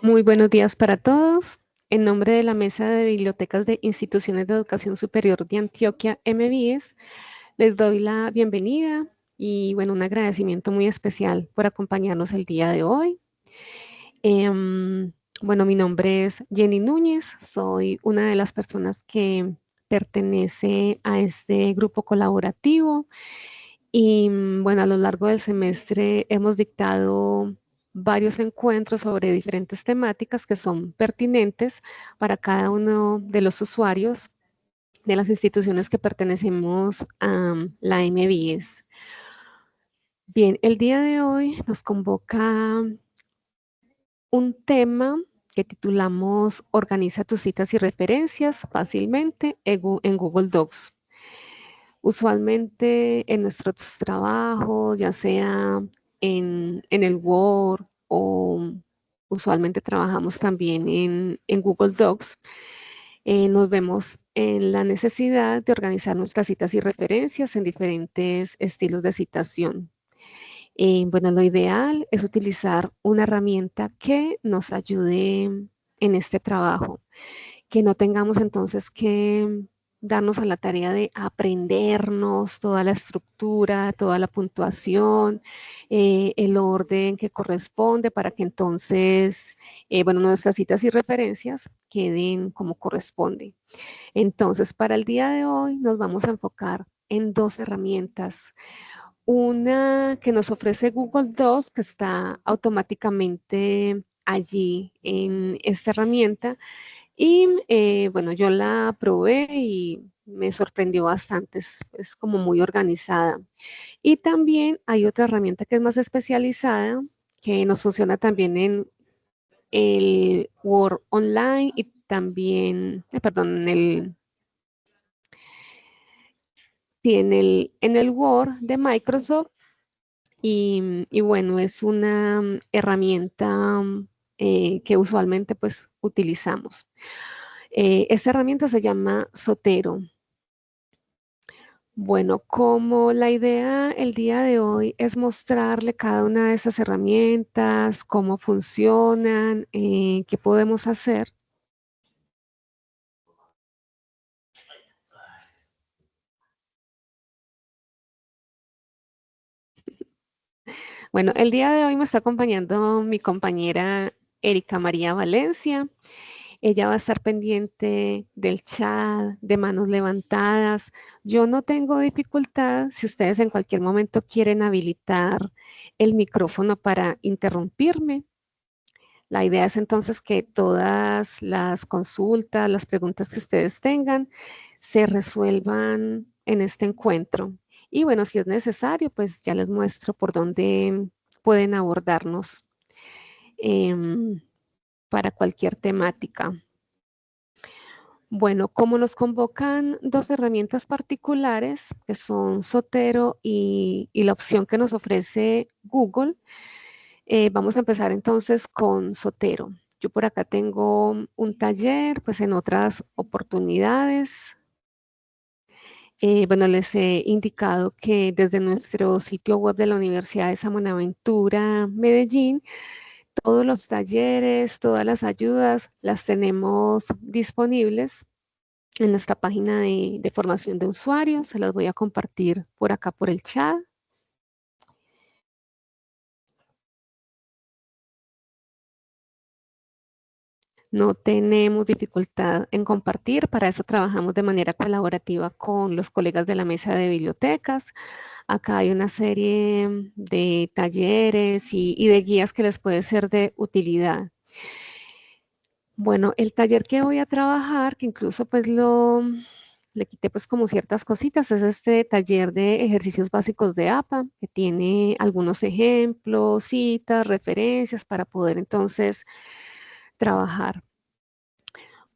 Muy buenos días para todos. En nombre de la Mesa de Bibliotecas de Instituciones de Educación Superior de Antioquia, MBIES, les doy la bienvenida y bueno, un agradecimiento muy especial por acompañarnos el día de hoy. Bueno, mi nombre es Jenny Núñez, soy una de las personas que pertenece a este grupo colaborativo y bueno, a lo largo del semestre hemos dictado varios encuentros sobre diferentes temáticas que son pertinentes para cada uno de los usuarios de las instituciones que pertenecemos a la MBS. Bien, el día de hoy nos convoca un tema que titulamos Organiza tus citas y referencias fácilmente en Google Docs. Usualmente en nuestros trabajos, ya sea en el Word o usualmente trabajamos también en Google Docs, nos vemos en la necesidad de organizar nuestras citas y referencias en diferentes estilos de citación. Bueno, lo ideal es utilizar una herramienta que nos ayude en este trabajo, que no tengamos entonces que darnos a la tarea de aprendernos toda la estructura, toda la puntuación, el orden que corresponde para que entonces, bueno, nuestras citas y referencias queden como corresponde. Entonces, para el día de hoy nos vamos a enfocar en dos herramientas. Una que nos ofrece Google Docs, que está automáticamente allí en esta herramienta. Y bueno, yo la probé y me sorprendió bastante, es como muy organizada. Y también hay otra herramienta que es más especializada, que nos funciona también en el Word Online y también, perdón, en el Word de Microsoft. Y bueno, es una herramienta que usualmente pues utilizamos. Esta herramienta se llama Zotero. Bueno, como la idea el día de hoy es mostrarle cada una de esas herramientas, cómo funcionan, qué podemos hacer. Bueno, el día de hoy me está acompañando mi compañera Erika María Valencia. Ella va a estar pendiente del chat, de manos levantadas. Yo no tengo dificultad si ustedes en cualquier momento quieren habilitar el micrófono para interrumpirme. La idea es entonces que todas las consultas, las preguntas que ustedes tengan, se resuelvan en este encuentro. Y bueno, si es necesario, pues ya les muestro por dónde pueden abordarnos em, para cualquier temática. Bueno, como nos convocan dos herramientas particulares, que son Zotero y la opción que nos ofrece Google, vamos a empezar entonces con Zotero. Yo por acá tengo un taller, pues en otras oportunidades. Bueno, les he indicado que desde nuestro sitio web de la Universidad de San Buenaventura, Medellín, todos los talleres, todas las ayudas las tenemos disponibles en nuestra página de formación de usuarios. Se las voy a compartir por acá por el chat. No tenemos dificultad en compartir, para eso trabajamos de manera colaborativa con los colegas de la mesa de bibliotecas. Acá hay una serie de talleres y de guías que les puede ser de utilidad. Bueno, el taller que voy a trabajar, que incluso pues le quité pues como ciertas cositas, es este taller de ejercicios básicos de APA, que tiene algunos ejemplos, citas, referencias para poder entonces trabajar.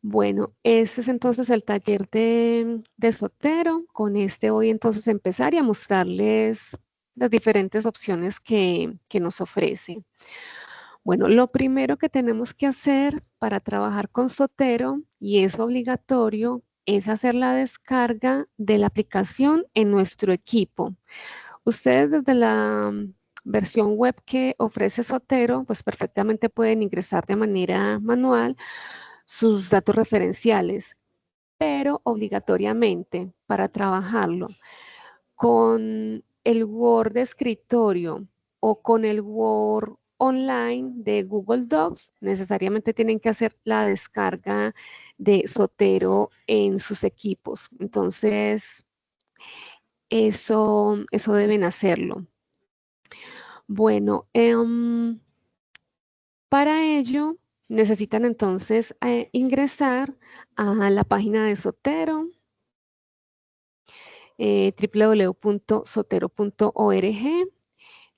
Bueno, este es entonces el taller de Zotero. Con este voy entonces a empezar y a mostrarles las diferentes opciones que nos ofrece. Bueno, lo primero que tenemos que hacer para trabajar con Zotero, y es obligatorio, es hacer la descarga de la aplicación en nuestro equipo. Ustedes desde la versión web que ofrece Zotero, pues perfectamente pueden ingresar de manera manual sus datos referenciales, pero obligatoriamente para trabajarlo con el Word de escritorio o con el Word online de Google Docs, necesariamente tienen que hacer la descarga de Zotero en sus equipos. Entonces, eso deben hacerlo. Bueno, para ello necesitan entonces ingresar a la página de Zotero, www.zotero.org.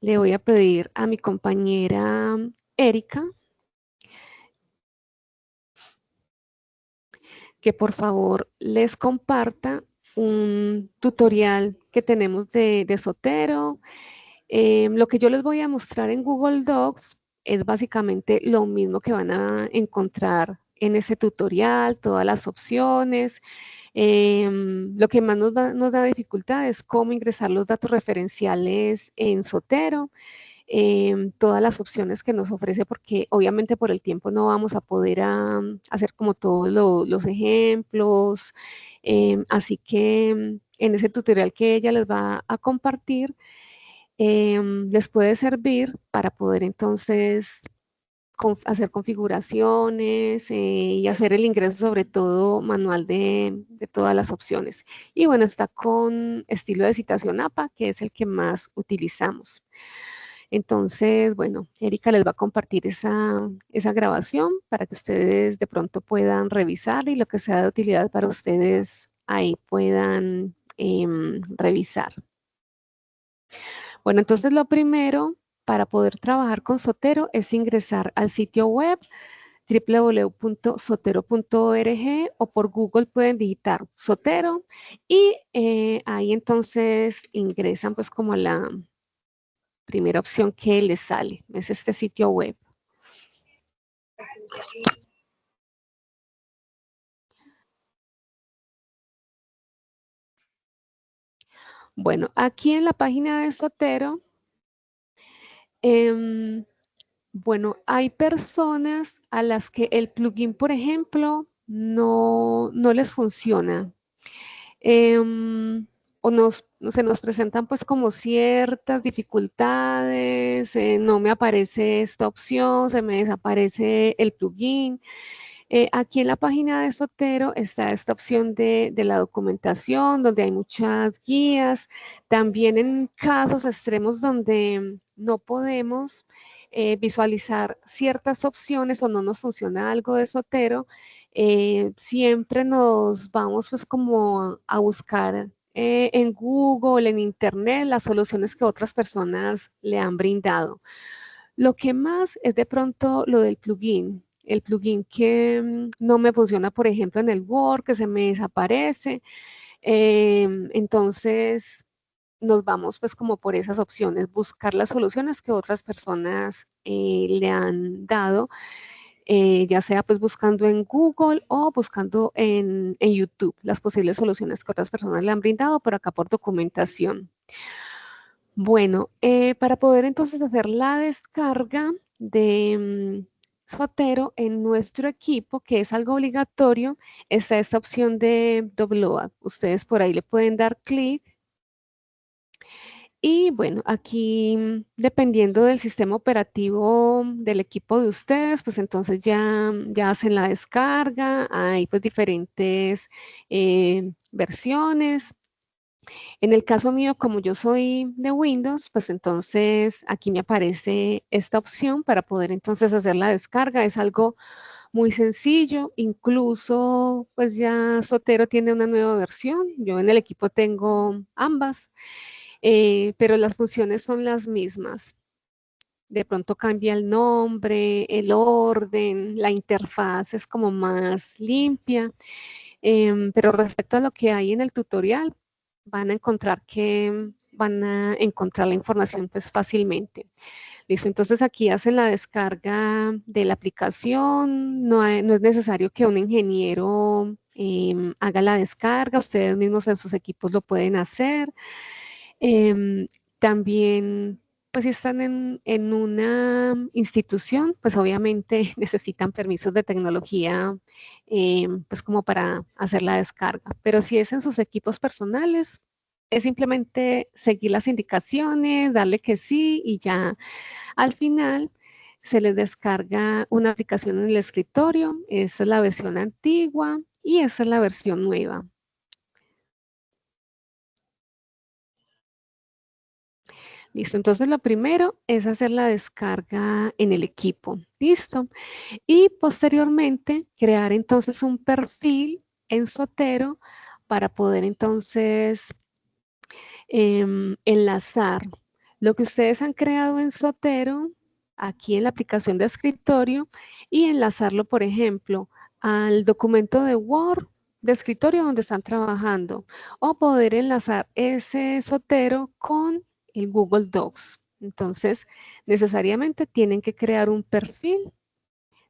Le voy a pedir a mi compañera Erika que por favor les comparta un tutorial que tenemos de Zotero. Lo que yo les voy a mostrar en Google Docs es básicamente lo mismo que van a encontrar en ese tutorial, todas las opciones. Lo que más nos da dificultad es cómo ingresar los datos referenciales en Zotero. Todas las opciones que nos ofrece, porque obviamente por el tiempo no vamos a poder hacer como todos los ejemplos. Así que en ese tutorial que ella les va a compartir, les puede servir para poder entonces hacer configuraciones y hacer el ingreso sobre todo manual de todas las opciones. Y bueno, está con estilo de citación APA, que es el que más utilizamos. Entonces, bueno, Erika les va a compartir esa grabación para que ustedes de pronto puedan revisar y lo que sea de utilidad para ustedes ahí puedan revisar. Bueno, entonces lo primero para poder trabajar con Zotero es ingresar al sitio web www.zotero.org o por Google pueden digitar Zotero y ahí entonces ingresan pues como la primera opción que les sale, es este sitio web. Bueno, aquí en la página de Zotero, bueno, hay personas a las que el plugin, por ejemplo, no les funciona. O se nos presentan pues como ciertas dificultades, no me aparece esta opción, se me desaparece el plugin. Aquí en la página de Zotero está esta opción de la documentación, donde hay muchas guías. También en casos extremos donde no podemos visualizar ciertas opciones o no nos funciona algo de Zotero, siempre nos vamos pues como a buscar en Google, en Internet, las soluciones que otras personas le han brindado. Lo que más es de pronto lo del plugin. El plugin que no me funciona, por ejemplo, en el Word, que se me desaparece. Entonces, nos vamos pues como por esas opciones, buscar las soluciones que otras personas le han dado, ya sea pues buscando en Google o buscando en YouTube las posibles soluciones que otras personas le han brindado, por acá por documentación. Bueno, para poder entonces hacer la descarga de Zotero en nuestro equipo, que es algo obligatorio, está esta opción de download. Ustedes por ahí le pueden dar clic. Y bueno, aquí dependiendo del sistema operativo del equipo de ustedes, pues entonces ya hacen la descarga. Hay pues diferentes versiones. En el caso mío, como yo soy de Windows, pues entonces aquí me aparece esta opción para poder entonces hacer la descarga. Es algo muy sencillo, incluso pues ya Zotero tiene una nueva versión. Yo en el equipo tengo ambas, pero las funciones son las mismas. De pronto cambia el nombre, el orden, la interfaz es como más limpia. Pero respecto a lo que hay en el tutorial, van a encontrar la información pues fácilmente. Listo, entonces aquí hacen la descarga de la aplicación, no es necesario que un ingeniero haga la descarga, ustedes mismos en sus equipos lo pueden hacer. También, pues si están en una institución, pues obviamente necesitan permisos de tecnología, pues como para hacer la descarga. Pero si es en sus equipos personales, es simplemente seguir las indicaciones, darle que sí y ya al final se les descarga una aplicación en el escritorio. Esa es la versión antigua y esa es la versión nueva. Listo, entonces lo primero es hacer la descarga en el equipo. Listo. Y posteriormente crear entonces un perfil en Zotero para poder entonces enlazar lo que ustedes han creado en Zotero aquí en la aplicación de escritorio y enlazarlo, por ejemplo, al documento de Word de escritorio donde están trabajando o poder enlazar ese Zotero con el Google Docs. Entonces, necesariamente tienen que crear un perfil.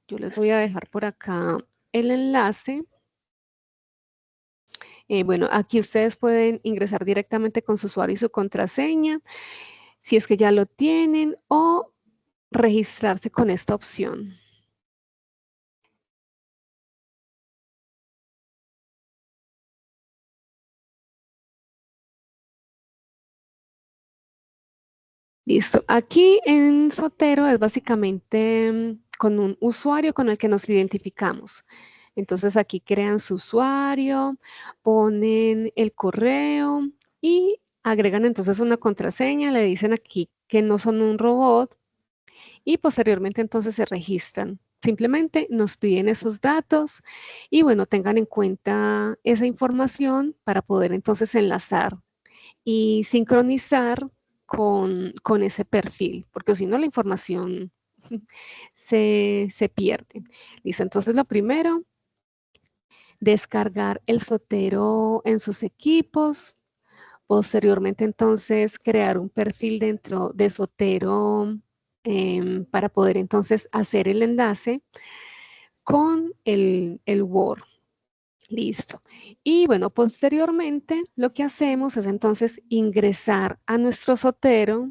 Yo les voy a dejar por acá el enlace. Bueno, aquí ustedes pueden ingresar directamente con su usuario y su contraseña, si es que ya lo tienen, o registrarse con esta opción. Listo. Aquí en Zotero es básicamente con un usuario con el que nos identificamos. Entonces aquí crean su usuario, ponen el correo y agregan entonces una contraseña, le dicen aquí que no son un robot y posteriormente entonces se registran. Simplemente nos piden esos datos y bueno, tengan en cuenta esa información para poder entonces enlazar y sincronizar con ese perfil, porque si no la información se pierde. Listo, entonces lo primero, descargar el Zotero en sus equipos. Posteriormente, entonces, crear un perfil dentro de Zotero para poder entonces hacer el enlace con el Word. Listo. Y bueno, posteriormente lo que hacemos es entonces ingresar a nuestro Zotero.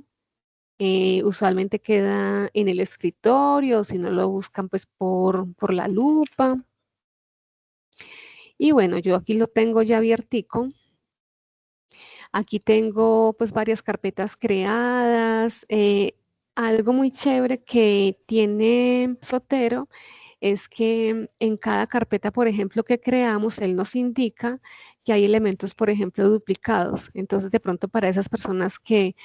Usualmente queda en el escritorio, si no lo buscan pues por la lupa. Y bueno, yo aquí lo tengo ya abiertico. Aquí tengo pues varias carpetas creadas. Algo muy chévere que tiene Zotero es que en cada carpeta, por ejemplo, que creamos, él nos indica que hay elementos, por ejemplo, duplicados. Entonces, de pronto para esas personas que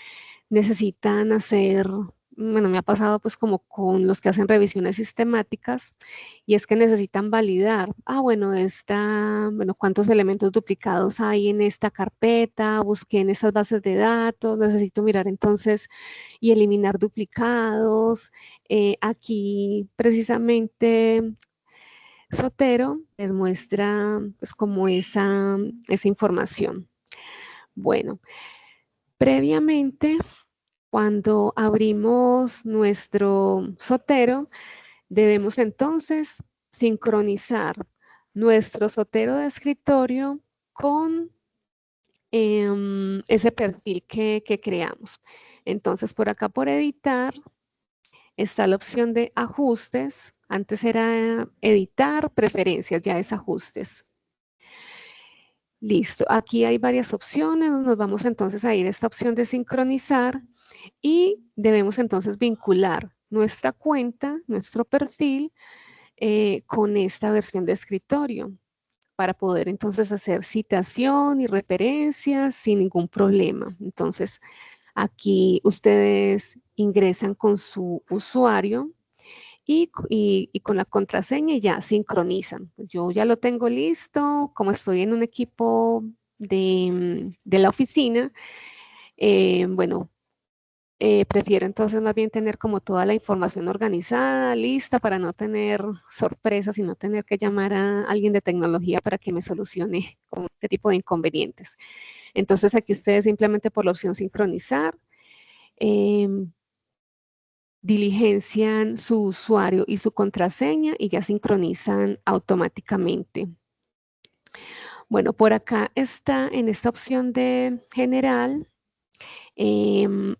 necesitan hacer, bueno, me ha pasado pues como con los que hacen revisiones sistemáticas, y es que necesitan validar, bueno, bueno, cuántos elementos duplicados hay en esta carpeta, busqué en estas bases de datos, necesito mirar entonces y eliminar duplicados. Aquí precisamente Zotero les muestra pues como esa información. Bueno, previamente cuando abrimos nuestro Zotero, debemos entonces sincronizar nuestro Zotero de escritorio con ese perfil que creamos. Entonces, por acá, por editar, está la opción de ajustes. Antes era editar, preferencias, ya es ajustes. Listo, aquí hay varias opciones. Nos vamos entonces a ir a esta opción de sincronizar y debemos entonces vincular nuestra cuenta, nuestro perfil, con esta versión de escritorio para poder entonces hacer citación y referencias sin ningún problema. Entonces, aquí ustedes ingresan con su usuario y con la contraseña y ya sincronizan. Yo ya lo tengo listo, como estoy en un equipo de la oficina, bueno, prefiero entonces más bien tener como toda la información organizada, lista, para no tener sorpresas y no tener que llamar a alguien de tecnología para que me solucione como este tipo de inconvenientes. Entonces aquí ustedes simplemente por la opción sincronizar, diligencian su usuario y su contraseña y ya sincronizan automáticamente. Bueno, por acá está en esta opción de general, Em,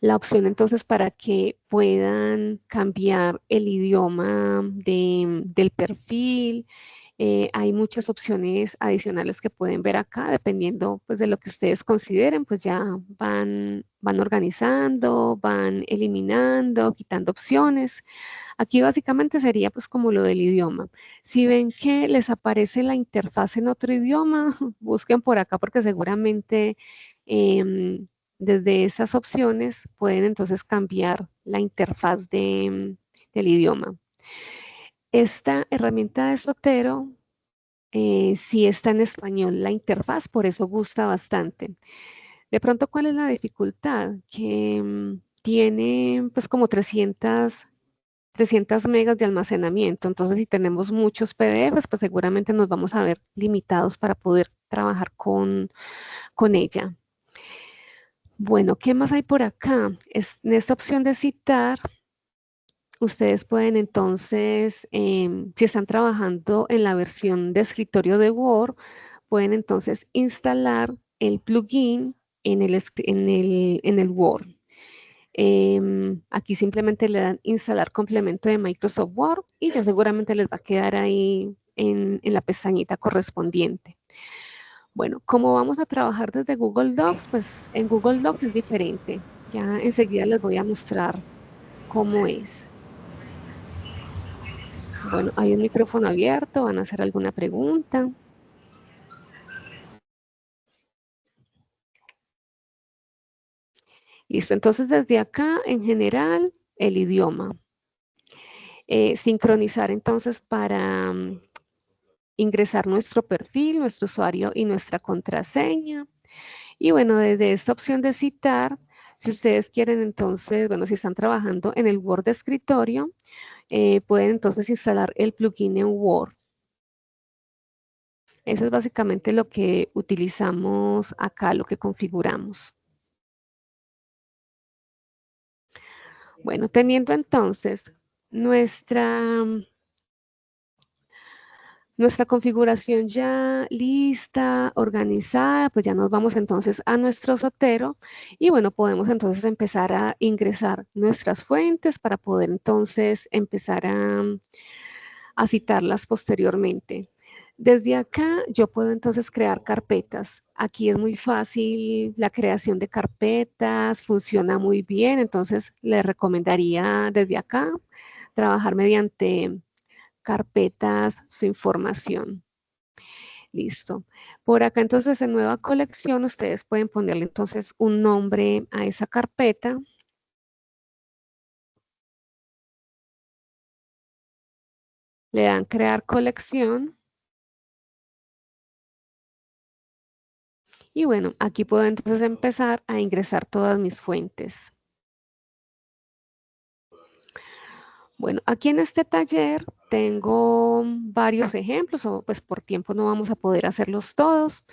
la opción entonces para que puedan cambiar el idioma del perfil. Hay muchas opciones adicionales que pueden ver acá, dependiendo pues de lo que ustedes consideren, pues ya van organizando, van eliminando, quitando opciones. Aquí básicamente sería pues como lo del idioma. Si ven que les aparece la interfaz en otro idioma, busquen por acá porque seguramente desde esas opciones pueden entonces cambiar la interfaz del idioma. Esta herramienta de Sotero sí está en español la interfaz, por eso gusta bastante. De pronto, ¿cuál es la dificultad? Que tiene pues como 300 megas de almacenamiento. Entonces, si tenemos muchos PDFs, pues seguramente nos vamos a ver limitados para poder trabajar con ella. Bueno, ¿qué más hay por acá? En esta opción de citar, ustedes pueden entonces, si están trabajando en la versión de escritorio de Word, pueden entonces instalar el plugin en el Word. Aquí simplemente le dan instalar complemento de Microsoft Word y ya seguramente les va a quedar ahí en la pestañita correspondiente. Bueno, como vamos a trabajar desde Google Docs, pues en Google Docs es diferente. Ya enseguida les voy a mostrar cómo es. Bueno, hay un micrófono abierto, van a hacer alguna pregunta. Listo, entonces desde acá, en general, el idioma. Sincronizar entonces para ingresar nuestro perfil, nuestro usuario y nuestra contraseña. Y bueno, desde esta opción de citar, si ustedes quieren entonces, bueno, si están trabajando en el Word de escritorio, pueden entonces instalar el plugin en Word. Eso es básicamente lo que utilizamos acá, lo que configuramos. Bueno, teniendo entonces nuestra configuración ya lista, organizada, pues ya nos vamos entonces a nuestro Sotero y bueno, podemos entonces empezar a ingresar nuestras fuentes para poder entonces empezar a citarlas posteriormente. Desde acá yo puedo entonces crear carpetas. Aquí es muy fácil la creación de carpetas, funciona muy bien, entonces le recomendaría desde acá trabajar mediante carpetas su información. Listo. Por acá entonces en nueva colección ustedes pueden ponerle entonces un nombre a esa carpeta. Le dan crear colección. Y bueno, aquí puedo entonces empezar a ingresar todas mis fuentes. Bueno, aquí en este taller tengo varios ejemplos, o pues por tiempo no vamos a poder hacerlos todos,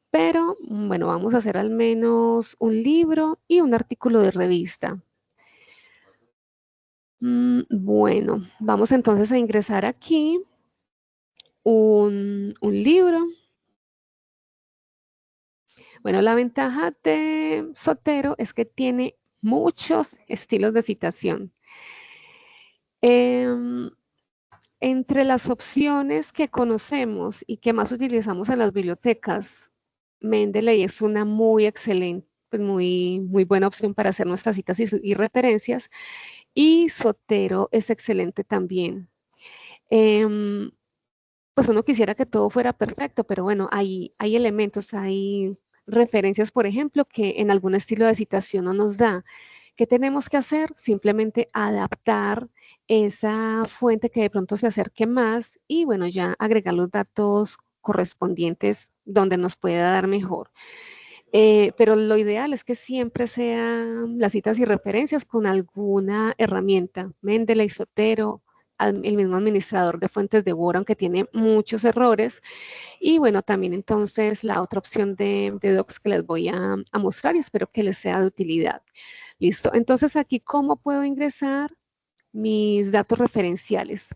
pero bueno, vamos a hacer al menos un libro y un artículo de revista. Bueno, vamos entonces a ingresar aquí un libro. Bueno, la ventaja de Sotero es que tiene muchos estilos de citación. Em, Entre las opciones que conocemos y que más utilizamos en las bibliotecas, Mendeley es una muy excelente, pues muy buena opción para hacer nuestras citas y referencias. Y Sotero es excelente también. Em, pues uno quisiera que todo fuera perfecto, pero bueno, hay elementos, hay referencias, por ejemplo, que en algún estilo de citación no nos da. ¿Qué tenemos que hacer? Simplemente adaptar esa fuente que de pronto se acerque más y bueno, ya agregar los datos correspondientes donde nos pueda dar mejor. Pero lo ideal es que siempre sean las citas y referencias con alguna herramienta, Mendeley, Sotero, el mismo administrador de fuentes de Word, aunque tiene muchos errores. Y bueno, también entonces la otra opción de Docs que les voy a mostrar y espero que les sea de utilidad. Listo. Entonces aquí, ¿cómo puedo ingresar mis datos referenciales?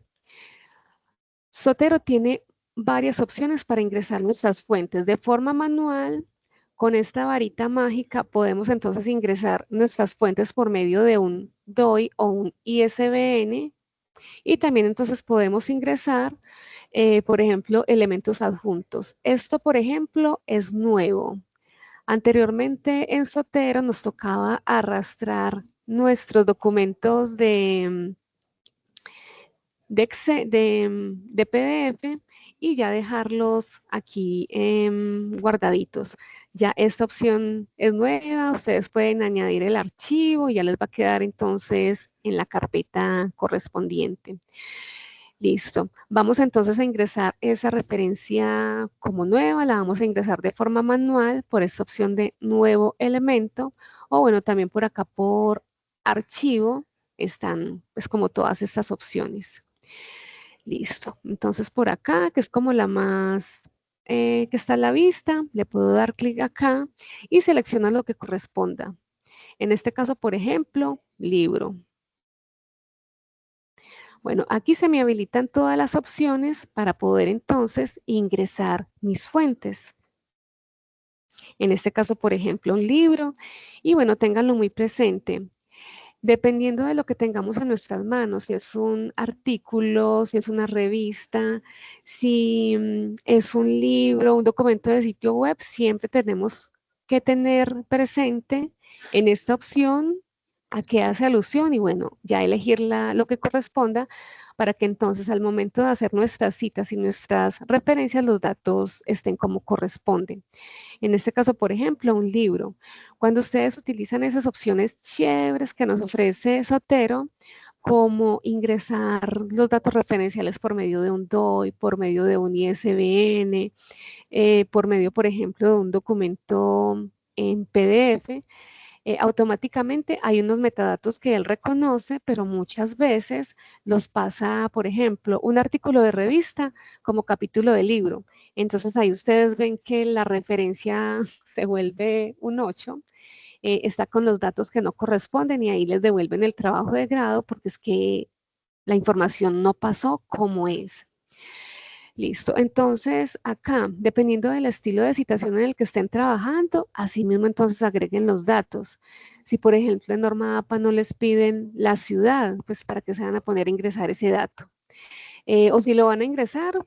Sotero tiene varias opciones para ingresar nuestras fuentes de forma manual. Con esta varita mágica podemos entonces ingresar nuestras fuentes por medio de un DOI o un ISBN y también entonces podemos ingresar, por ejemplo, elementos adjuntos. Esto, por ejemplo, es nuevo. Anteriormente en Zotero nos tocaba arrastrar nuestros documentos de PDF y ya dejarlos aquí guardaditos. Ya esta opción es nueva, ustedes pueden añadir el archivo y ya les va a quedar entonces en la carpeta correspondiente. Listo. Vamos entonces a ingresar esa referencia como nueva, la vamos a ingresar de forma manual por esta opción de nuevo elemento o bueno, también por acá por archivo están pues como todas estas opciones. Listo. Entonces por acá, que es como la más que está a la vista, le puedo dar clic acá y seleccionar lo que corresponda. En este caso, por ejemplo, libro. Bueno, aquí se me habilitan todas las opciones para poder entonces ingresar mis fuentes. En este caso, por ejemplo, un libro. Y bueno, ténganlo muy presente. Dependiendo de lo que tengamos en nuestras manos, si es un artículo, si es una revista, si es un libro, un documento de sitio web, siempre tenemos que tener presente en esta opción a qué hace alusión y bueno, ya elegir lo que corresponda para que entonces al momento de hacer nuestras citas y nuestras referencias, los datos estén como corresponden. En este caso, por ejemplo, un libro. Cuando ustedes utilizan esas opciones chéveres que nos ofrece Zotero, como ingresar los datos referenciales por medio de un DOI, por medio de un ISBN, por medio, por ejemplo, de un documento en PDF, automáticamente hay unos metadatos que él reconoce, pero muchas veces los pasa, por ejemplo, un artículo de revista como capítulo de libro. Entonces ahí ustedes ven que la referencia se vuelve un 8, está con los datos que no corresponden y ahí les devuelven el trabajo de grado porque es que la información no pasó como es. Listo. Entonces, acá, dependiendo del estilo de citación en el que estén trabajando, así mismo entonces agreguen los datos. Si, por ejemplo, en norma APA no les piden la ciudad, pues para que se van a poner a ingresar ese dato. O si lo van a ingresar,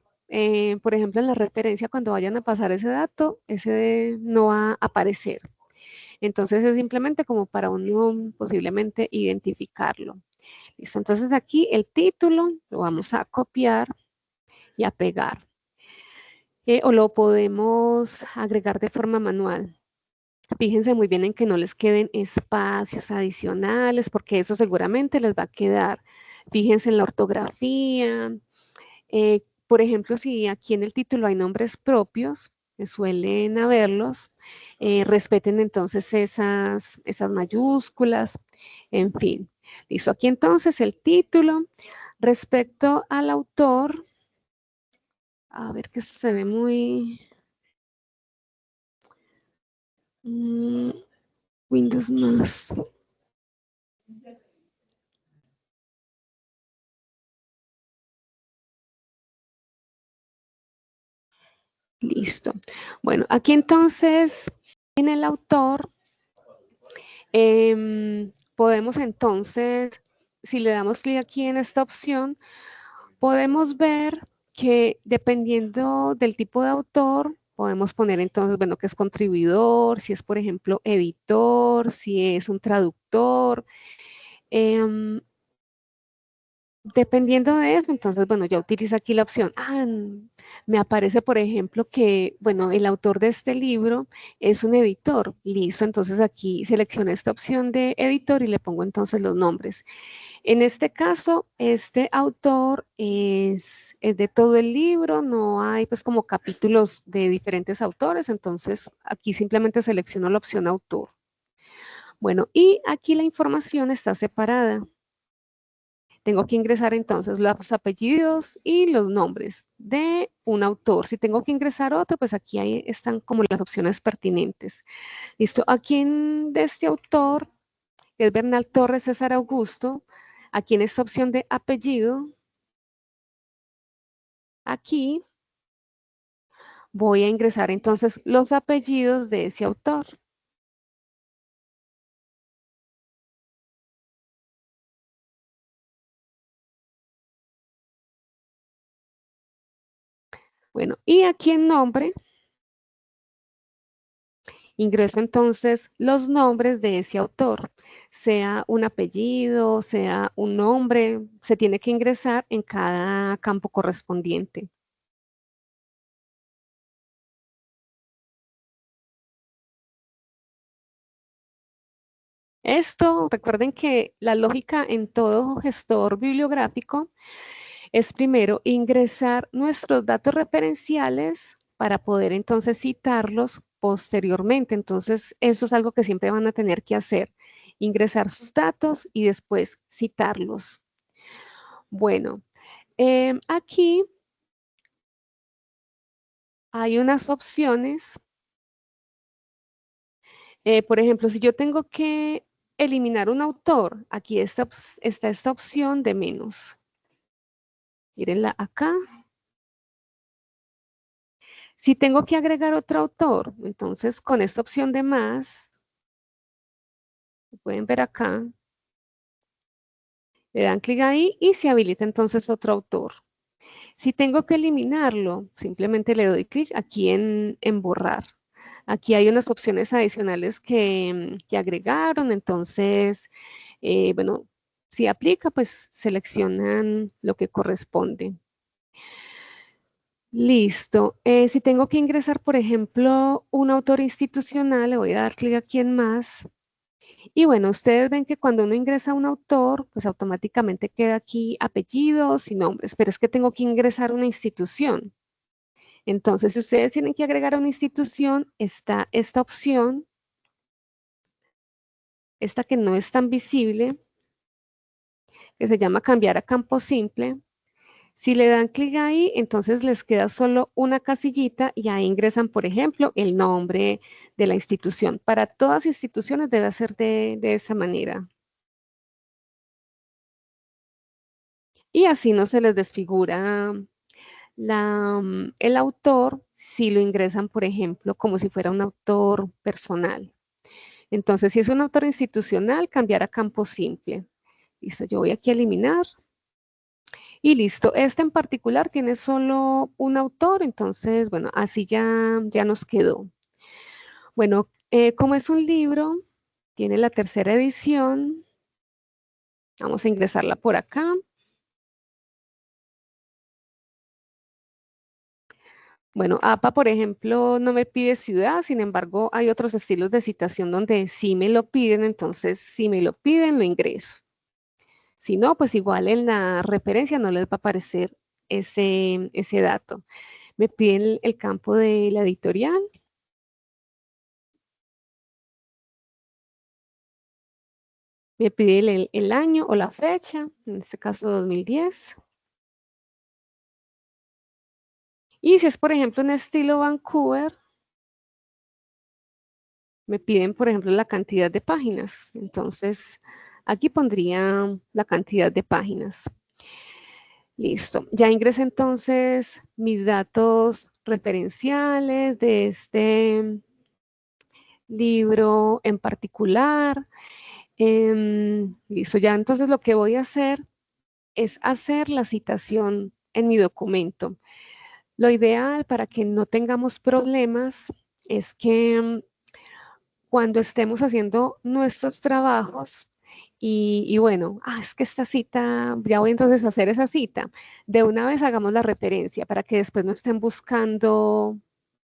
por ejemplo, en la referencia, cuando vayan a pasar ese dato, ese no va a aparecer. Entonces, es simplemente como para uno posiblemente identificarlo. Listo. Entonces, aquí el título lo vamos a copiar y a pegar. O lo podemos agregar de forma manual. Fíjense muy bien en que no les queden espacios adicionales, porque eso seguramente les va a quedar. Fíjense en la ortografía. Por ejemplo, si aquí en el título hay nombres propios, que suelen haberlos, respeten entonces esas mayúsculas, en fin. Listo, aquí entonces el título. Respecto al autor, a ver que esto se ve muy... Windows más. Listo. Bueno, aquí entonces en el autor podemos entonces, si le damos clic aquí en esta opción, podemos ver que dependiendo del tipo de autor, podemos poner entonces, bueno, que es contribuidor, si es, por ejemplo, editor, si es un traductor. Dependiendo de eso, entonces, bueno, ya utiliza aquí la opción. Me aparece, por ejemplo, que, bueno, el autor de este libro es un editor. Listo, entonces aquí selecciono esta opción de editor y le pongo entonces los nombres. En este caso, este autor es de todo el libro, no hay pues como capítulos de diferentes autores, entonces aquí simplemente selecciono la opción autor. Bueno, y aquí la información está separada. Tengo que ingresar entonces los apellidos y los nombres de un autor. Si tengo que ingresar otro, pues aquí están como las opciones pertinentes. Listo. Aquí de este autor, que es Bernal Torres César Augusto, aquí en esta opción de apellido, aquí Voy a ingresar entonces los apellidos de ese autor. Bueno, y aquí en nombre, ingreso entonces los nombres de ese autor, sea un apellido, sea un nombre, se tiene que ingresar en cada campo correspondiente. Esto, recuerden que la lógica en todo gestor bibliográfico es primero ingresar nuestros datos referenciales para poder entonces citarlos posteriormente. Entonces, eso es algo que siempre van a tener que hacer, ingresar sus datos y después citarlos. Bueno, aquí hay unas opciones. Por ejemplo, si yo tengo que eliminar un autor, aquí está esta opción de menos. Mírenla acá. Si tengo que agregar otro autor, entonces con esta opción de más, pueden ver acá, le dan clic ahí y se habilita entonces otro autor. Si tengo que eliminarlo, simplemente le doy clic aquí en borrar. Aquí hay unas opciones adicionales que agregaron, entonces, bueno, si aplica, pues seleccionan lo que corresponde. Listo. Si tengo que ingresar, por ejemplo, un autor institucional, le voy a dar clic aquí en más. Y bueno, ustedes ven que cuando uno ingresa a un autor, pues automáticamente queda aquí apellidos y nombres, pero es que tengo que ingresar a una institución. Entonces, si ustedes tienen que agregar a una institución, está esta opción, esta que no es tan visible, que se llama cambiar a campo simple. Si le dan clic ahí, entonces les queda solo una casillita y ahí ingresan, por ejemplo, el nombre de la institución. Para todas instituciones debe ser de esa manera. Y así no se les desfigura el autor si lo ingresan, por ejemplo, como si fuera un autor personal. Entonces, si es un autor institucional, cambiar a campo simple. Listo, yo voy aquí a eliminar y listo. Este en particular tiene solo un autor, entonces, bueno, así ya nos quedó. Bueno, como es un libro, tiene la tercera edición. Vamos a ingresarla por acá. Bueno, APA, por ejemplo, no me pide ciudad, sin embargo, hay otros estilos de citación donde sí me lo piden, entonces si me lo piden, lo ingreso. Si no, pues igual en la referencia no les va a aparecer ese dato. Me piden el campo de la editorial, me pide el año o la fecha, en este caso 2010. Y si es, por ejemplo, en estilo Vancouver, me piden, por ejemplo, la cantidad de páginas. Entonces, aquí pondría la cantidad de páginas. Listo. Ya ingresé entonces mis datos referenciales de este libro en particular. Listo. Ya entonces lo que voy a hacer es hacer la citación en mi documento. Lo ideal para que no tengamos problemas es que cuando estemos haciendo nuestros trabajos y bueno, es que esta cita, ya voy entonces a hacer esa cita, de una vez hagamos la referencia para que después no estén buscando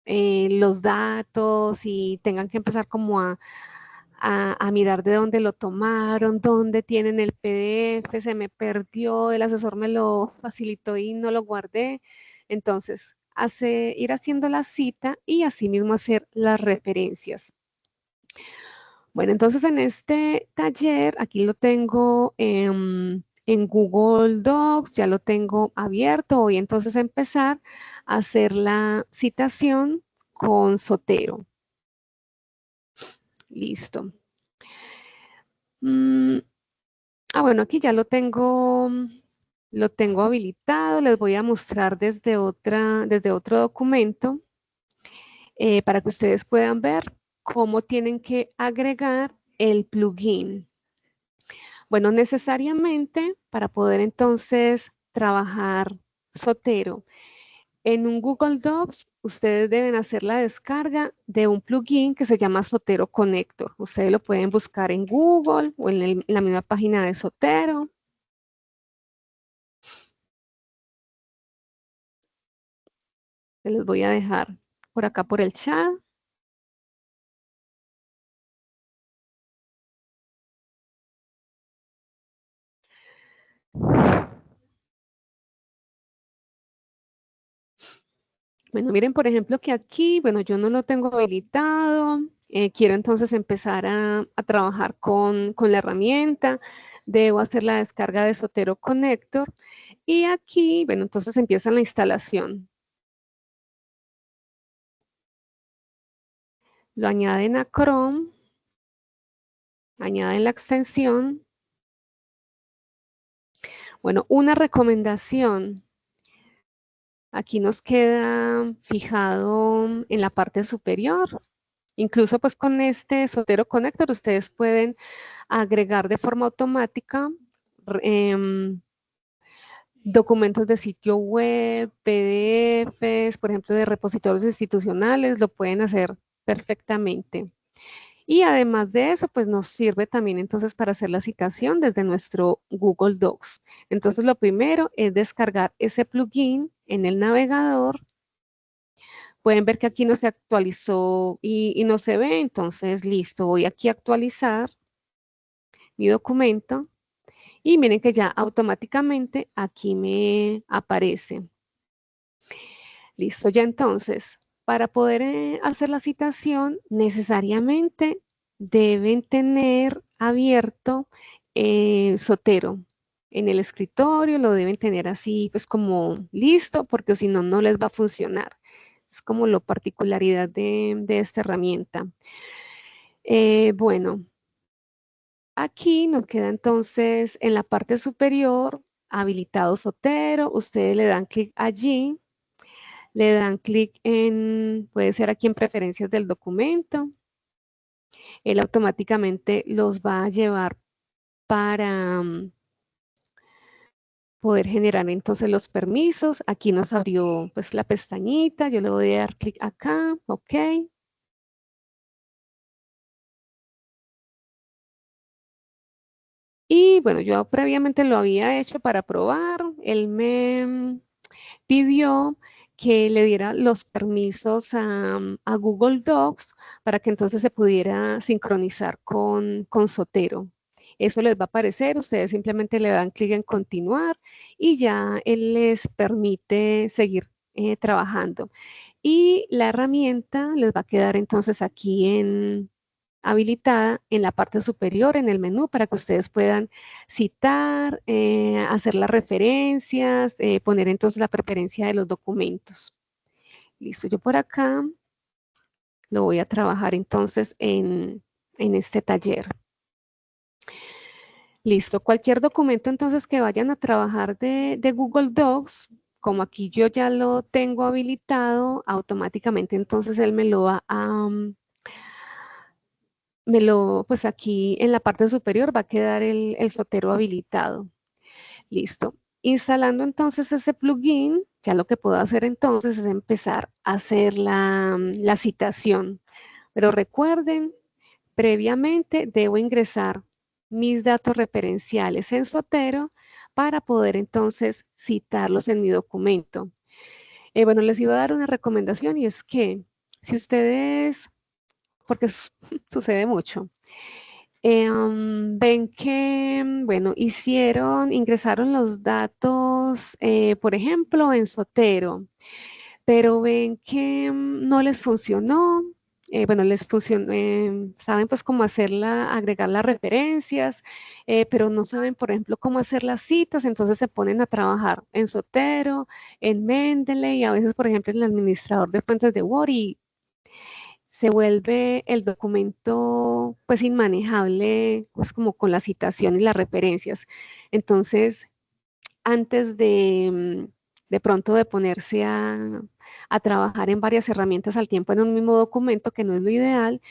los datos y tengan que empezar como a mirar de dónde lo tomaron, dónde tienen el PDF, se me perdió, el asesor me lo facilitó y no lo guardé. Entonces, ir haciendo la cita y asimismo hacer las referencias. Bueno, entonces en este taller, aquí lo tengo en Google Docs, ya lo tengo abierto. Voy entonces a empezar a hacer la citación con Sotero. Listo. Mm, bueno, aquí ya lo tengo habilitado. Les voy a mostrar desde otro documento. para que ustedes puedan ver cómo tienen que agregar el plugin. Bueno, necesariamente para poder entonces trabajar Zotero en un Google Docs, ustedes deben hacer la descarga de un plugin que se llama Zotero Connector. Ustedes lo pueden buscar en Google o en la misma página de Zotero. Se los voy a dejar por acá por el chat. Bueno, miren, por ejemplo, que aquí, bueno, yo no lo tengo habilitado. Quiero entonces empezar a trabajar con la herramienta. Debo hacer la descarga de Zotero Connector. Y aquí, bueno, entonces empieza la instalación. Lo añaden a Chrome, añaden la extensión. Bueno, una recomendación. Aquí nos queda fijado en la parte superior. Incluso pues con este Zotero Connector ustedes pueden agregar de forma automática documentos de sitio web, PDFs, por ejemplo, de repositorios institucionales, lo pueden hacer perfectamente. Y además de eso, pues nos sirve también entonces para hacer la citación desde nuestro Google Docs. Entonces, lo primero es descargar ese plugin en el navegador. Pueden ver que aquí no se actualizó y no se ve, entonces listo, voy aquí a actualizar mi documento y miren que ya automáticamente aquí me aparece. Listo, ya entonces, para poder hacer la citación, necesariamente deben tener abierto Zotero. En el escritorio lo deben tener así, pues como listo, porque si no, no les va a funcionar. Es como la particularidad de esta herramienta. Bueno, aquí nos queda entonces en la parte superior habilitado Zotero. Ustedes le dan clic allí, le dan clic en, puede ser aquí en preferencias del documento. Él automáticamente los va a llevar para poder generar entonces los permisos. Aquí nos abrió pues la pestañita. Yo le voy a dar clic acá, ok. Y bueno, yo previamente lo había hecho para probar. Él me pidió que le diera los permisos a Google Docs para que entonces se pudiera sincronizar con Zotero. Eso les va a aparecer, ustedes simplemente le dan clic en continuar y ya él les permite seguir trabajando. Y la herramienta les va a quedar entonces aquí habilitada en la parte superior en el menú para que ustedes puedan citar, hacer las referencias, poner entonces la preferencia de los documentos. Listo, yo por acá lo voy a trabajar entonces en este taller. Listo, cualquier documento entonces que vayan a trabajar de Google Docs, como aquí yo ya lo tengo habilitado, automáticamente entonces él me lo va a, pues aquí en la parte superior va a quedar el Zotero habilitado. Listo. Instalando entonces ese plugin, ya lo que puedo hacer entonces es empezar a hacer la citación. Pero recuerden, previamente debo ingresar mis datos referenciales en Zotero para poder entonces citarlos en mi documento. Bueno, les iba a dar una recomendación y es que si ustedes, porque sucede mucho, ven que, bueno, ingresaron los datos, por ejemplo, en Zotero, pero ven que no les funcionó. Bueno, les funcionó, saben pues cómo hacerla, agregar las referencias, pero no saben, por ejemplo, cómo hacer las citas, entonces se ponen a trabajar en Zotero, en Mendeley y a veces, por ejemplo, en el administrador de fuentes de Word y se vuelve el documento pues inmanejable, pues como con la citación y las referencias. Entonces, antes de pronto de ponerse a trabajar en varias herramientas al tiempo en un mismo documento, que no es lo ideal,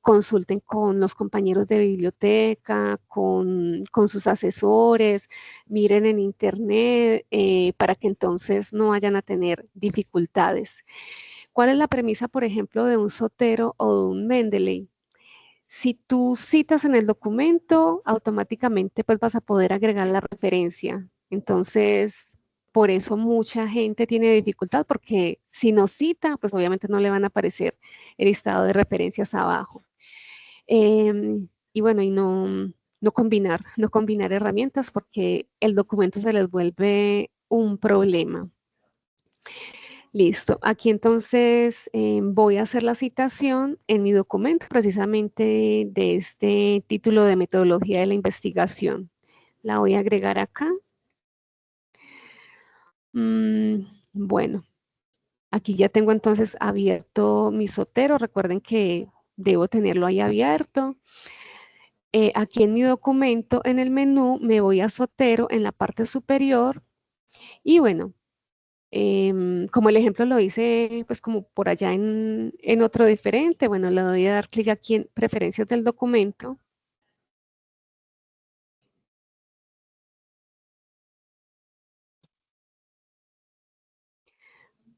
consulten con los compañeros de biblioteca, con sus asesores, miren en internet para que entonces no vayan a tener dificultades. ¿Cuál es la premisa, por ejemplo, de un Zotero o de un Mendeley? Si tú citas en el documento, automáticamente pues vas a poder agregar la referencia. Entonces, por eso mucha gente tiene dificultad, porque si no cita, pues obviamente no le van a aparecer el listado de referencias abajo. Y bueno, y no combinar herramientas porque el documento se les vuelve un problema. Listo. Aquí entonces voy a hacer la citación en mi documento precisamente de este título de metodología de la investigación. La voy a agregar acá. Bueno, aquí ya tengo entonces abierto mi Zotero. Recuerden que debo tenerlo ahí abierto. Aquí en mi documento, en el menú, me voy a Zotero en la parte superior y bueno, como el ejemplo lo hice pues como por allá en otro diferente, bueno, le doy a dar clic aquí en preferencias del documento.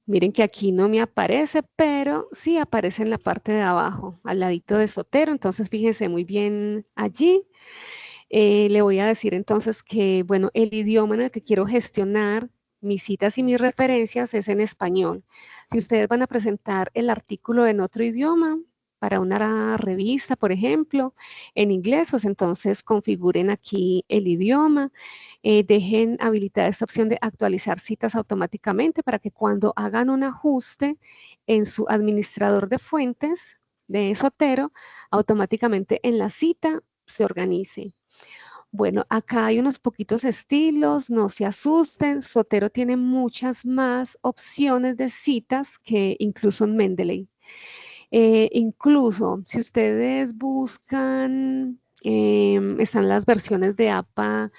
Miren que aquí no me aparece, pero sí aparece en la parte de abajo, al ladito de Zotero, entonces fíjense muy bien allí. Le voy a decir entonces que, bueno, el idioma en el que quiero gestionar mis citas y mis referencias es en español. Si ustedes van a presentar el artículo en otro idioma, para una revista, por ejemplo, en inglés, pues entonces configuren aquí el idioma, dejen habilitada esta opción de actualizar citas automáticamente para que cuando hagan un ajuste en su administrador de fuentes de Zotero, automáticamente en la cita se organice. Bueno, acá hay unos poquitos estilos, no se asusten. Zotero tiene muchas más opciones de citas que incluso en Mendeley. Incluso si ustedes buscan, están las versiones de APA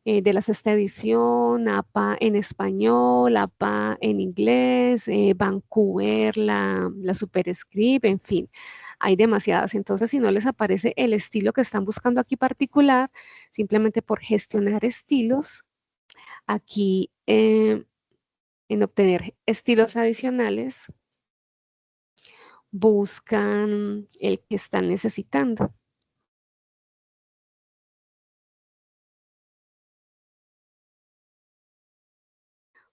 de la sexta edición, APA en español, APA en inglés, Vancouver, la Superscript, en fin, hay demasiadas. Entonces, si no les aparece el estilo que están buscando aquí particular, simplemente por gestionar estilos, aquí en obtener estilos adicionales, buscan el que están necesitando.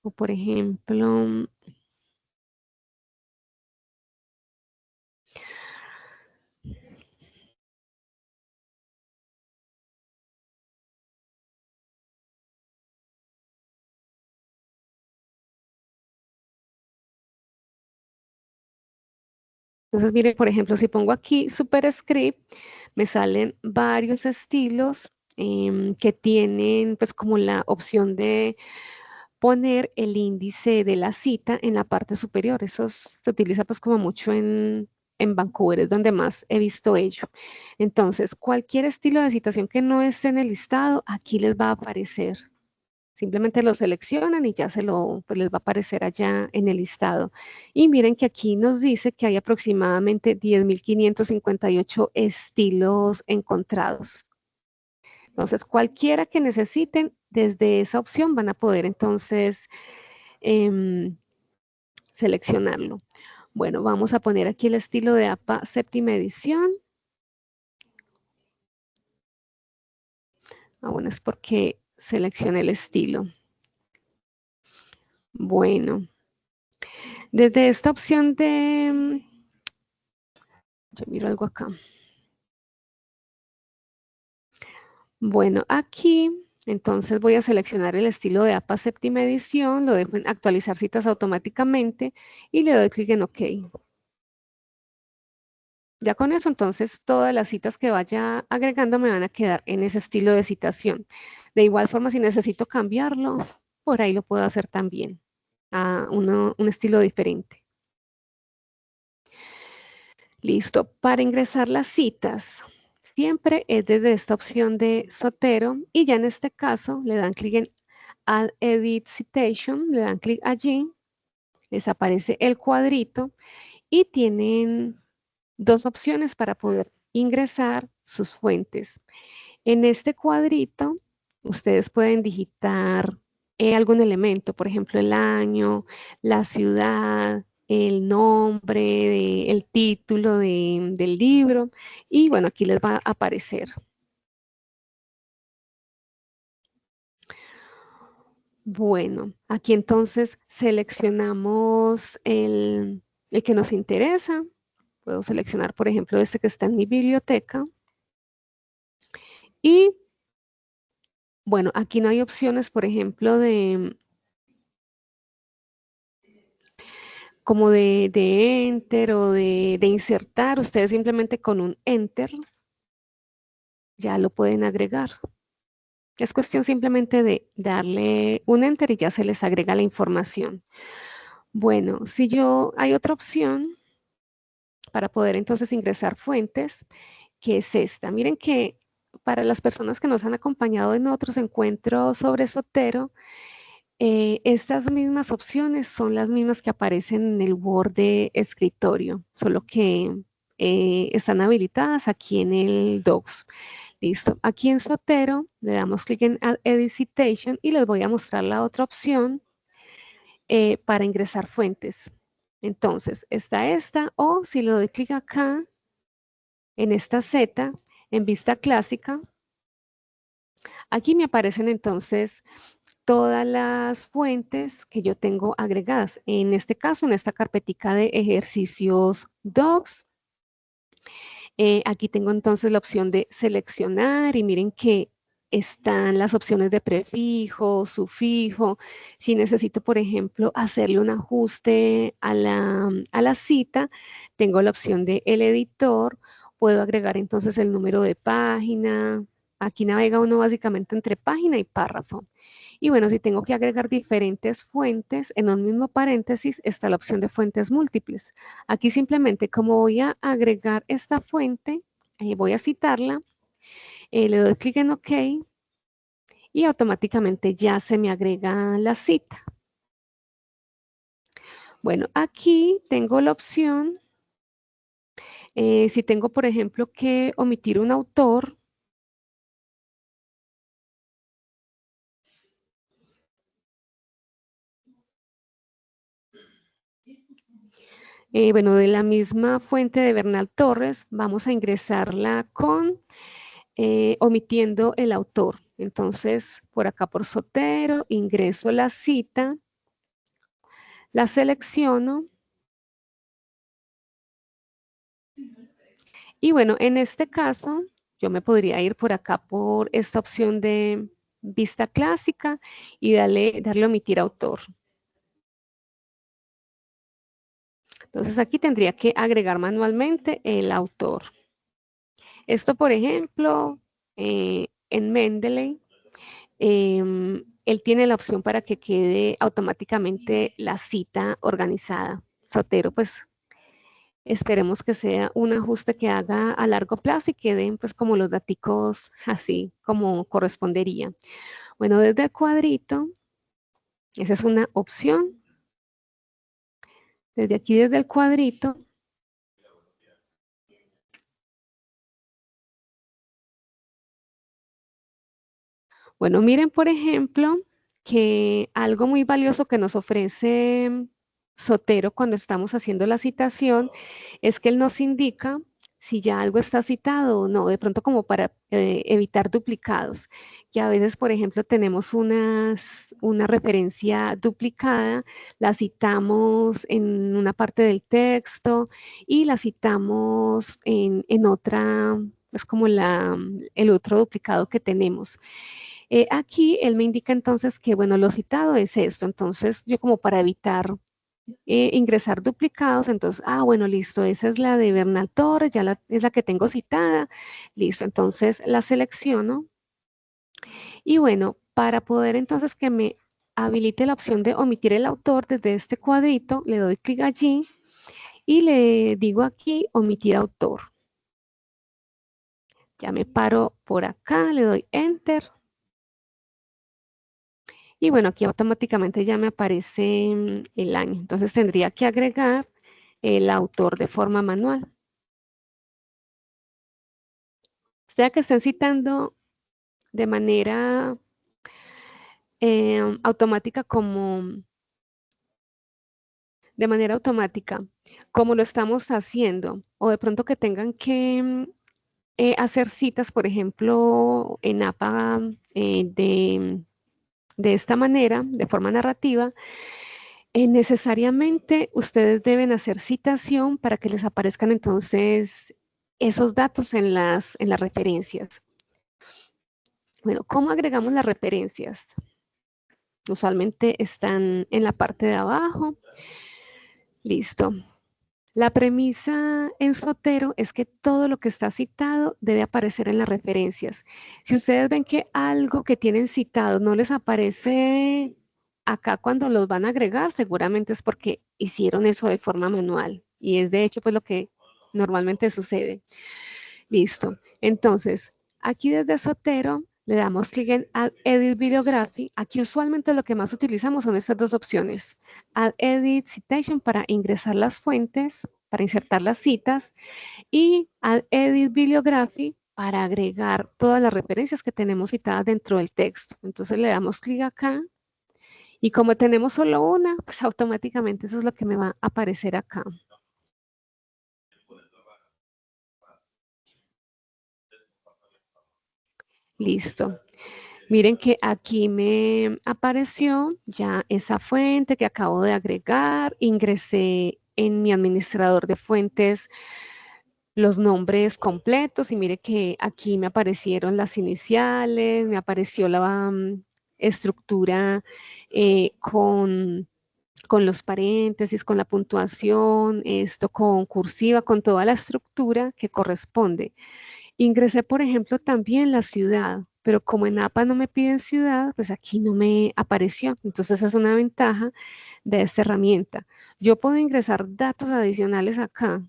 O por ejemplo, entonces, mire, por ejemplo, si pongo aquí Superscript, me salen varios estilos que tienen pues como la opción de poner el índice de la cita en la parte superior. Eso se utiliza pues como mucho en Vancouver, es donde más he visto ello. Entonces, cualquier estilo de citación que no esté en el listado, aquí les va a aparecer. Simplemente lo seleccionan y ya pues les va a aparecer allá en el listado. Y miren que aquí nos dice que hay aproximadamente 10.558 estilos encontrados. Entonces, cualquiera que necesiten, desde esa opción van a poder entonces em, seleccionarlo. Bueno, vamos a poner aquí el estilo de APA séptima edición. Bueno, es porque seleccioné el estilo. Bueno, desde esta opción de... Yo miro algo acá. Bueno, aquí entonces voy a seleccionar el estilo de APA séptima edición, lo dejo en actualizar citas automáticamente y le doy clic en OK. Ya con eso, entonces, todas las citas que vaya agregando me van a quedar en ese estilo de citación. De igual forma, si necesito cambiarlo, por ahí lo puedo hacer también a un estilo diferente. Listo. Para ingresar las citas, siempre es desde esta opción de Zotero y ya en este caso le dan clic en Add Edit Citation, le dan clic allí, les aparece el cuadrito y tienen dos opciones para poder ingresar sus fuentes. En este cuadrito, ustedes pueden digitar algún elemento, por ejemplo, el año, la ciudad, el nombre, el título del libro, y bueno, aquí les va a aparecer. Bueno, aquí entonces seleccionamos el que nos interesa. Puedo seleccionar, por ejemplo, este que está en mi biblioteca. Y bueno, aquí no hay opciones, por ejemplo, como de enter o de insertar. Ustedes simplemente con un enter ya lo pueden agregar. Es cuestión simplemente de darle un enter y ya se les agrega la información. Bueno, hay otra opción para poder entonces ingresar fuentes, que es esta. Miren que para las personas que nos han acompañado en otros encuentros sobre Zotero, estas mismas opciones son las mismas que aparecen en el Word de escritorio, solo que están habilitadas aquí en el Docs. Listo. Aquí en Zotero le damos clic en Add Edit Citation y les voy a mostrar la otra opción para ingresar fuentes. Entonces, está esta, o si le doy clic acá, en esta Z, en vista clásica, aquí me aparecen entonces todas las fuentes que yo tengo agregadas. En este caso, en esta carpetica de ejercicios Docs, aquí tengo entonces la opción de seleccionar y miren que están las opciones de prefijo, sufijo. Si necesito, por ejemplo, hacerle un ajuste a la cita, tengo la opción de el editor. Puedo agregar entonces el número de página. Aquí navega uno básicamente entre página y párrafo. Y bueno, si tengo que agregar diferentes fuentes en un mismo paréntesis, está la opción de fuentes múltiples. Aquí simplemente como voy a agregar esta fuente, voy a citarla, le doy clic en OK y automáticamente ya se me agrega la cita. Bueno, aquí tengo la opción, si tengo por ejemplo que omitir un autor, bueno, de la misma fuente de Bernal Torres, vamos a ingresarla con omitiendo el autor. Entonces, por acá por Zotero, ingreso la cita, la selecciono. Y bueno, en este caso, yo me podría ir por acá por esta opción de vista clásica y darle omitir autor. Entonces aquí tendría que agregar manualmente el autor. Esto, por ejemplo, en Mendeley, él tiene la opción para que quede automáticamente la cita organizada. Zotero, pues esperemos que sea un ajuste que haga a largo plazo y queden pues como los daticos así como correspondería. Bueno, desde el cuadrito, esa es una opción. Desde aquí, desde el cuadrito, bueno, miren, por ejemplo, que algo muy valioso que nos ofrece Zotero cuando estamos haciendo la citación es que él nos indica si ya algo está citado o no, de pronto como para evitar duplicados, que a veces, por ejemplo, tenemos una referencia duplicada, la citamos en una parte del texto y la citamos en otra, es como el otro duplicado que tenemos. Aquí él me indica entonces que, bueno, lo citado es esto. Entonces, yo como para evitar ingresar duplicados, entonces, bueno, listo, esa es la de Bernal Torres, es la que tengo citada. Listo, entonces la selecciono. Y bueno, para poder entonces que me habilite la opción de omitir el autor desde este cuadrito, le doy clic allí y le digo aquí omitir autor. Ya me paro por acá, le doy enter. Y bueno, aquí automáticamente ya me aparece el año. Entonces tendría que agregar el autor de forma manual. Sea que estén citando de manera automática de manera automática, como lo estamos haciendo, o de pronto que tengan que hacer citas, por ejemplo, en APA de esta manera, de forma narrativa, necesariamente ustedes deben hacer citación para que les aparezcan entonces esos datos en las referencias. Bueno, ¿cómo agregamos las referencias? Usualmente están en la parte de abajo. Listo. La premisa en Zotero es que todo lo que está citado debe aparecer en las referencias. Si ustedes ven que algo que tienen citado no les aparece acá cuando los van a agregar, seguramente es porque hicieron eso de forma manual. Y es de hecho pues lo que normalmente sucede. Listo. Entonces, aquí desde Zotero le damos clic en Add Edit Bibliography. Aquí usualmente lo que más utilizamos son estas dos opciones. Add Edit Citation para ingresar las fuentes, para insertar las citas, y Add Edit Bibliography para agregar todas las referencias que tenemos citadas dentro del texto. Entonces le damos clic acá y como tenemos solo una, pues automáticamente eso es lo que me va a aparecer acá. Listo. Miren que aquí me apareció ya esa fuente que acabo de agregar. Ingresé en mi administrador de fuentes los nombres completos y mire que aquí me aparecieron las iniciales, me apareció la estructura con los paréntesis, con la puntuación, esto con cursiva, con toda la estructura que corresponde. Ingresé, por ejemplo, también la ciudad, pero como en APA no me piden ciudad, pues aquí no me apareció. Entonces es una ventaja de esta herramienta. Yo puedo ingresar datos adicionales acá.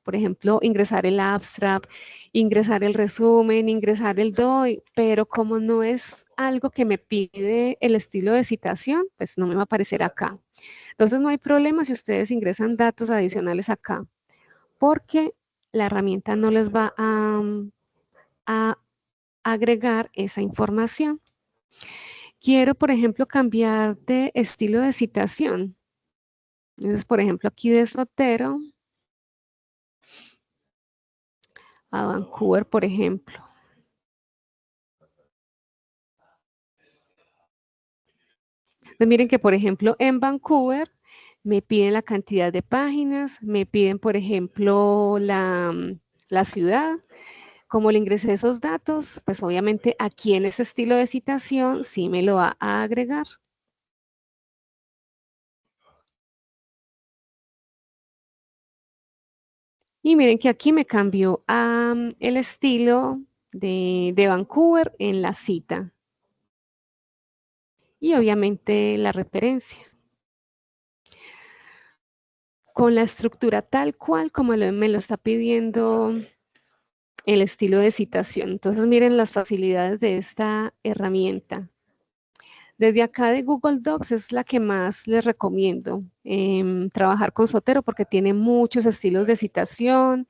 Por ejemplo, ingresar el abstract, ingresar el resumen, ingresar el DOI, pero como no es algo que me pide el estilo de citación, pues no me va a aparecer acá. Entonces no hay problema si ustedes ingresan datos adicionales acá, porque la herramienta no les va a agregar esa información. Quiero, por ejemplo, cambiar de estilo de citación. Entonces, por ejemplo, aquí de Zotero a Vancouver, por ejemplo. Entonces, miren que, por ejemplo, en Vancouver me piden la cantidad de páginas, me piden, por ejemplo, la ciudad. Como le ingresé esos datos, pues obviamente aquí en ese estilo de citación sí me lo va a agregar. Y miren que aquí me cambió el estilo de Vancouver en la cita. Y obviamente la referencia. Con la estructura tal cual como me lo está pidiendo el estilo de citación. Entonces miren las facilidades de esta herramienta. Desde acá de Google Docs es la que más les recomiendo trabajar con Zotero porque tiene muchos estilos de citación.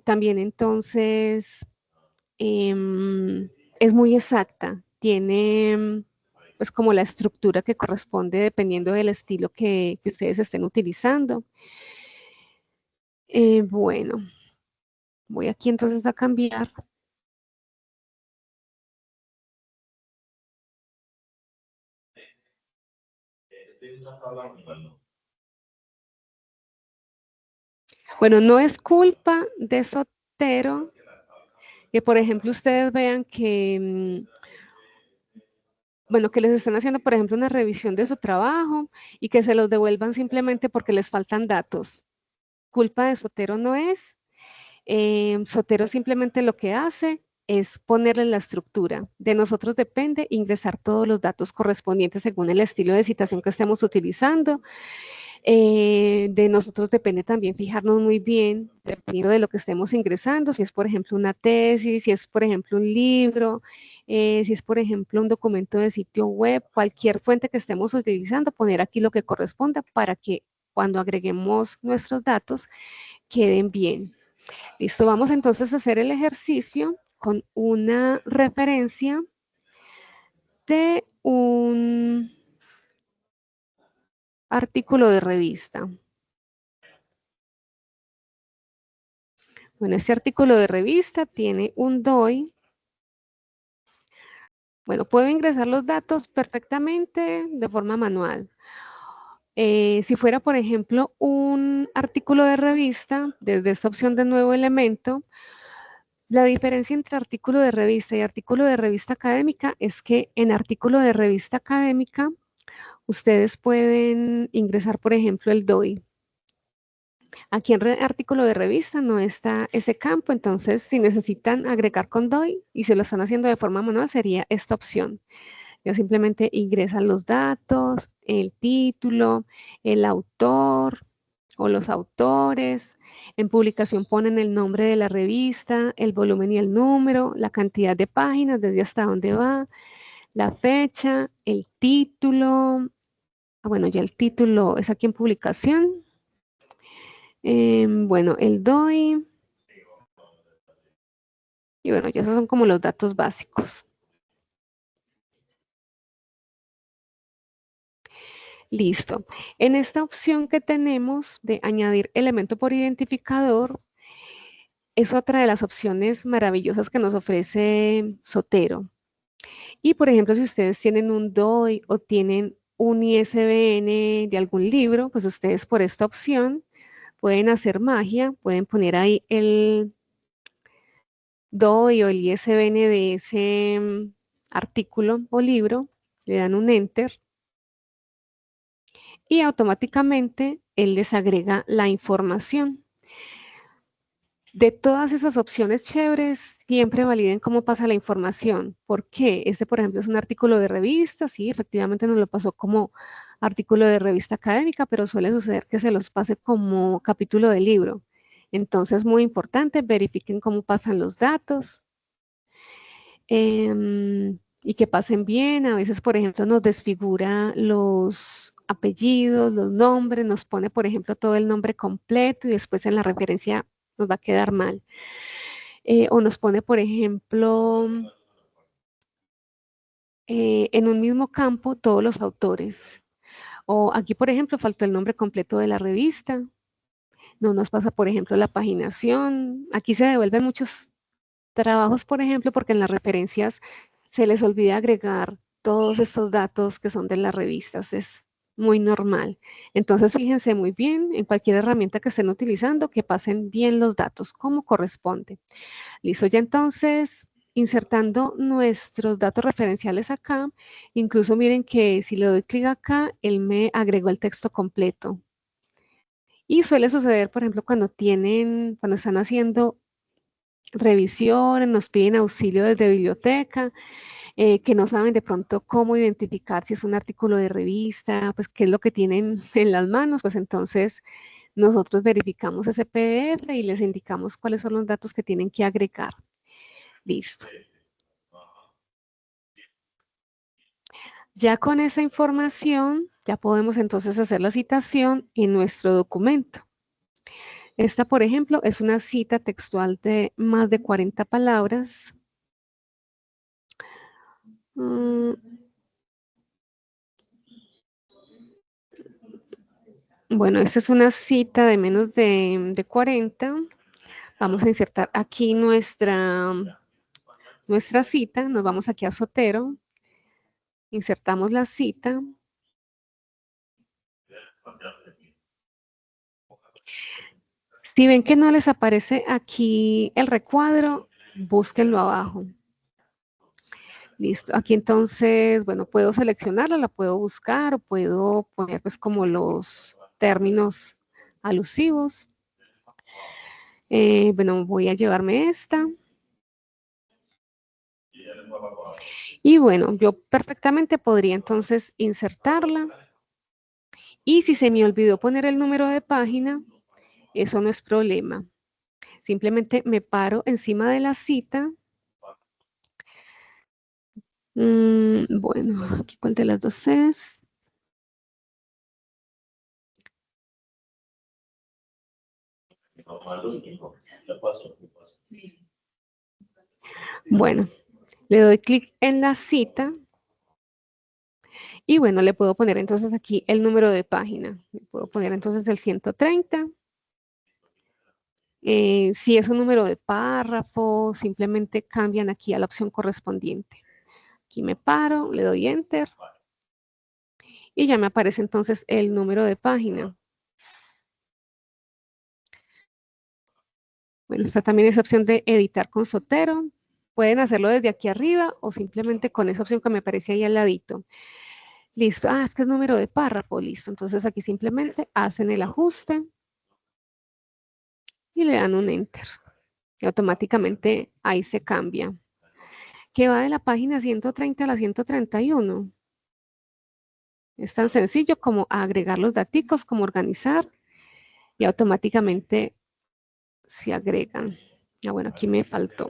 También entonces es muy exacta. Tiene pues como la estructura que corresponde dependiendo del estilo que ustedes estén utilizando. Bueno, voy aquí entonces a cambiar. Bueno, no es culpa de Zotero que, por ejemplo, ustedes vean que, bueno, que les están haciendo, por ejemplo, una revisión de su trabajo y que se los devuelvan simplemente porque les faltan datos. Culpa de Zotero no es. Zotero simplemente lo que hace es ponerle la estructura. De nosotros depende ingresar todos los datos correspondientes según el estilo de citación que estemos utilizando. De nosotros depende también fijarnos muy bien, dependiendo de lo que estemos ingresando, si es, por ejemplo, una tesis, si es, por ejemplo, un libro, si es, por ejemplo, un documento de sitio web, cualquier fuente que estemos utilizando, poner aquí lo que corresponda para que cuando agreguemos nuestros datos queden bien. Listo, vamos entonces a hacer el ejercicio con una referencia de un artículo de revista. Bueno, este artículo de revista tiene un DOI. Bueno, puedo ingresar los datos perfectamente de forma manual. Si fuera, por ejemplo, un artículo de revista, desde esta opción de nuevo elemento, la diferencia entre artículo de revista y artículo de revista académica es que en artículo de revista académica ustedes pueden ingresar, por ejemplo, el DOI. Aquí en artículo de revista no está ese campo, entonces si necesitan agregar con DOI y se lo están haciendo de forma manual, sería esta opción. Ya simplemente ingresan los datos, el título, el autor o los autores. En publicación ponen el nombre de la revista, el volumen y el número, la cantidad de páginas, desde hasta dónde va, la fecha, el título. Bueno, ya el título es aquí en publicación. Bueno, el DOI. Y bueno, ya esos son como los datos básicos. Listo. En esta opción que tenemos de añadir elemento por identificador, es otra de las opciones maravillosas que nos ofrece Zotero. Y por ejemplo, si ustedes tienen un DOI o tienen un ISBN de algún libro, pues ustedes por esta opción pueden hacer magia, pueden poner ahí el DOI o el ISBN de ese artículo o libro, le dan un enter y automáticamente él les agrega la información. De todas esas opciones chéveres, siempre validen cómo pasa la información. ¿Por qué? Este, por ejemplo, es un artículo de revista, sí, efectivamente nos lo pasó como artículo de revista académica, pero suele suceder que se los pase como capítulo de libro. Entonces, muy importante, verifiquen cómo pasan los datos y que pasen bien. A veces, por ejemplo, nos desfigura los apellidos, los nombres, nos pone, por ejemplo, todo el nombre completo y después en la referencia nos va a quedar mal. O nos pone, por ejemplo, en un mismo campo todos los autores. O aquí, por ejemplo, faltó el nombre completo de la revista. No nos pasa, por ejemplo, la paginación. Aquí se devuelven muchos trabajos, por ejemplo, porque en las referencias se les olvida agregar todos estos datos que son de las revistas. Es muy normal. Entonces, fíjense muy bien en cualquier herramienta que estén utilizando, que pasen bien los datos como corresponde. Listo, ya entonces, insertando nuestros datos referenciales acá, incluso miren que si le doy clic acá, él me agregó el texto completo. Y suele suceder, por ejemplo, cuando están haciendo revisiones, nos piden auxilio desde biblioteca, que no saben de pronto cómo identificar si es un artículo de revista, pues qué es lo que tienen en las manos, pues entonces nosotros verificamos ese PDF y les indicamos cuáles son los datos que tienen que agregar. Listo. Ya con esa información, ya podemos entonces hacer la citación en nuestro documento. Esta, por ejemplo, es una cita textual de más de 40 palabras. Bueno, esta es una cita de menos de 40. Vamos a insertar aquí nuestra cita. Nos vamos aquí a Zotero. Insertamos la cita. Si ven que no les aparece aquí el recuadro, búsquenlo abajo. Listo. Aquí entonces, bueno, puedo seleccionarla, la puedo buscar o puedo poner pues como los términos alusivos. Bueno, voy a llevarme esta. Y bueno, yo perfectamente podría entonces insertarla Y si se me olvidó poner el número de página, eso no es problema. Simplemente me paro encima de la cita. Bueno, aquí cuál de las dos es. Bueno, le doy clic en la cita y bueno, le puedo poner entonces aquí el número de página. Le puedo poner entonces el 130. Si es un número de párrafo, simplemente cambian aquí a la opción correspondiente. Aquí me paro, le doy Enter y ya me aparece entonces el número de página. Bueno, está también esa opción de editar con Zotero. Pueden hacerlo desde aquí arriba o simplemente con esa opción que me aparece ahí al ladito. Listo. Ah, es que es número de párrafo. Listo. Entonces aquí simplemente hacen el ajuste y le dan un Enter. Y automáticamente ahí se cambia. Que va de la página 130 a la 131. Es tan sencillo como agregar los daticos, como organizar y automáticamente se agregan. Ah, bueno, aquí me faltó.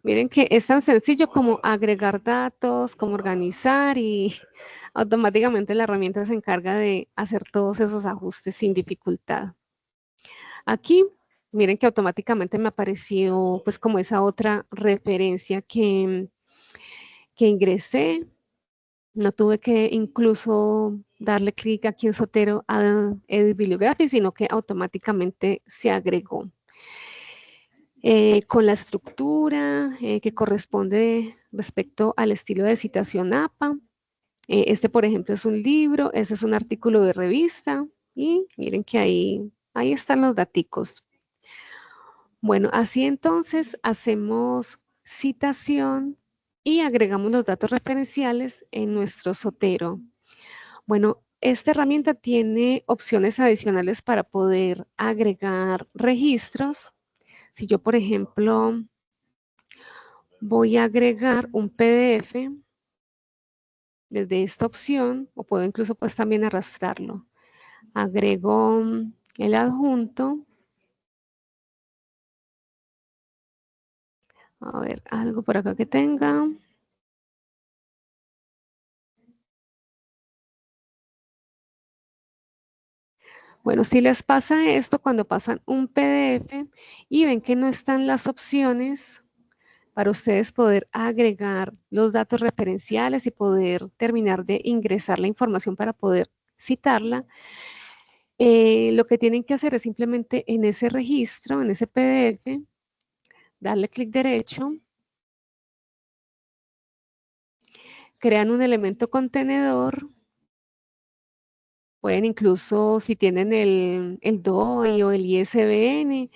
Miren que es tan sencillo como agregar datos, como organizar y automáticamente la herramienta se encarga de hacer todos esos ajustes sin dificultad. Aquí, miren que automáticamente me apareció pues como esa otra referencia que ingresé. No tuve que incluso darle clic aquí en Zotero a Edit Bibliography, sino que automáticamente se agregó. Con la estructura que corresponde respecto al estilo de citación APA. Este, por ejemplo, es un libro, ese es un artículo de revista y miren que ahí están los daticos. Bueno, así entonces hacemos citación y agregamos los datos referenciales en nuestro Zotero. Bueno, esta herramienta tiene opciones adicionales para poder agregar registros. Si yo, por ejemplo, voy a agregar un PDF desde esta opción, o puedo incluso pues también arrastrarlo. Agrego el adjunto. A ver, algo por acá que tenga. Bueno, si les pasa esto cuando pasan un PDF y ven que no están las opciones para ustedes poder agregar los datos referenciales y poder terminar de ingresar la información para poder citarla, lo que tienen que hacer es simplemente en ese registro, en ese PDF, darle clic derecho, crean un elemento contenedor. Pueden incluso, si tienen el DOI o el ISBN,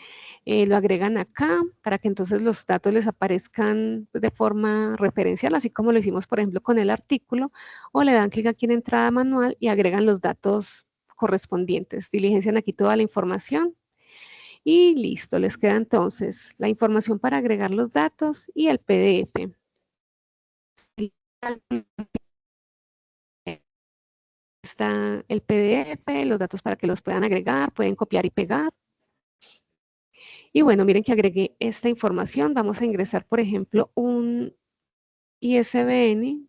lo agregan acá para que entonces los datos les aparezcan de forma referencial, así como lo hicimos, por ejemplo, con el artículo, o le dan clic aquí en entrada manual y agregan los datos correspondientes. Diligencian aquí toda la información y listo, les queda entonces la información para agregar los datos y el PDF. Está el PDF, los datos para que los puedan agregar, pueden copiar y pegar. Y bueno, miren que agregué esta información. Vamos a ingresar, por ejemplo, un ISBN.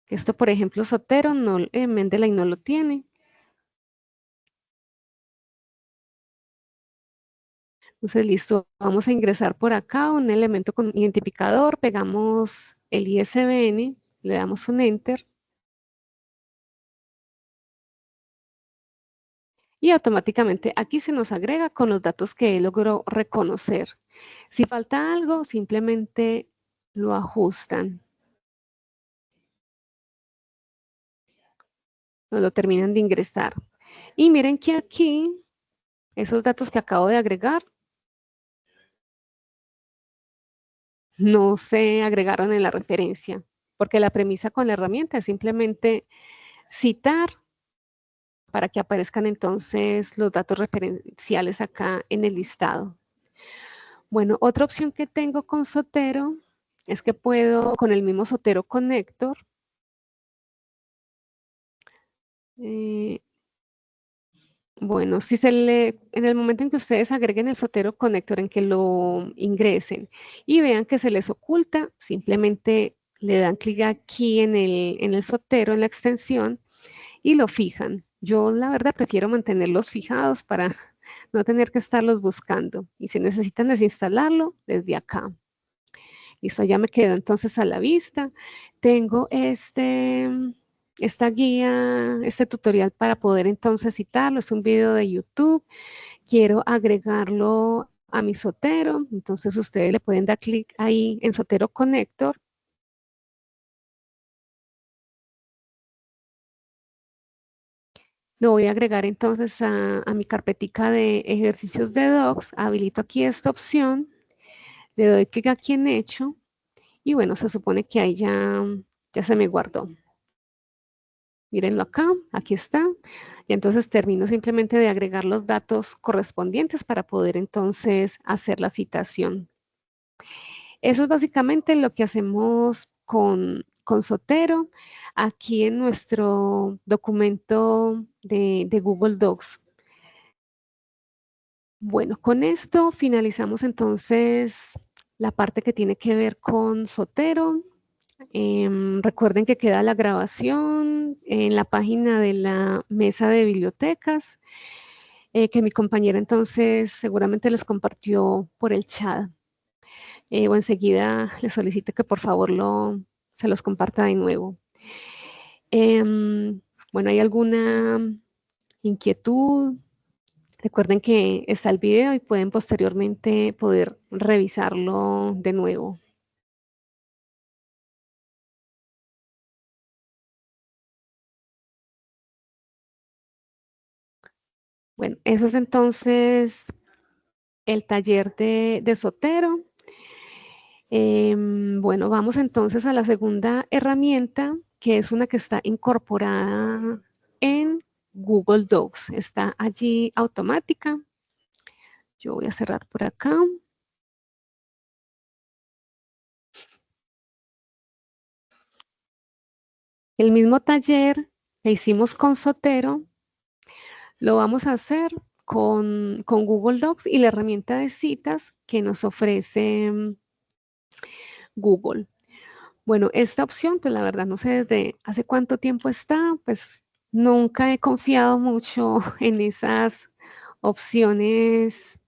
Esto, por ejemplo, Zotero, no, Mendeley no lo tiene. Entonces, listo. Vamos a ingresar por acá un elemento con identificador. Pegamos el ISBN, le damos un Enter. Y automáticamente aquí se nos agrega con los datos que él logró reconocer. Si falta algo, simplemente lo ajustan. No lo terminan de ingresar. Y miren que aquí, esos datos que acabo de agregar, no se agregaron en la referencia, porque la premisa con la herramienta es simplemente citar para que aparezcan entonces los datos referenciales acá en el listado. Bueno, otra opción que tengo con Zotero es que puedo, con el mismo Zotero Connector, bueno, si en el momento en que ustedes agreguen el Zotero Connector, en que lo ingresen y vean que se les oculta, simplemente le dan clic aquí en el Zotero, en la extensión, y lo fijan. Yo la verdad prefiero mantenerlos fijados para no tener que estarlos buscando. Y si necesitan desinstalarlo, desde acá. Listo, ya me quedo entonces a la vista. Tengo esta guía, este tutorial para poder entonces citarlo. Es un video de YouTube. Quiero agregarlo a mi Zotero. Entonces ustedes le pueden dar clic ahí en Zotero Connector. Lo voy a agregar entonces a mi carpetica de ejercicios de Docs. Habilito aquí esta opción. Le doy clic aquí en Hecho. Y bueno, se supone que ahí ya se me guardó. Mírenlo acá, aquí está. Y entonces termino simplemente de agregar los datos correspondientes para poder entonces hacer la citación. Eso es básicamente lo que hacemos con Zotero aquí en nuestro documento de Google Docs. Bueno, con esto finalizamos entonces la parte que tiene que ver con Zotero. Recuerden que queda la grabación en la página de la mesa de bibliotecas, que mi compañera entonces seguramente les compartió por el chat. O enseguida les solicito que por favor se los comparta de nuevo. Bueno, ¿hay alguna inquietud? Recuerden que está el video y pueden posteriormente poder revisarlo de nuevo. Bueno, eso es entonces el taller de Zotero. Bueno, vamos entonces a la segunda herramienta, que es una que está incorporada en Google Docs. Está allí automática. Yo voy a cerrar por acá. El mismo taller que hicimos con Zotero, lo vamos a hacer con Google Docs y la herramienta de citas que nos ofrece Google. Bueno, esta opción, pues la verdad no sé desde hace cuánto tiempo está, pues nunca he confiado mucho en esas opciones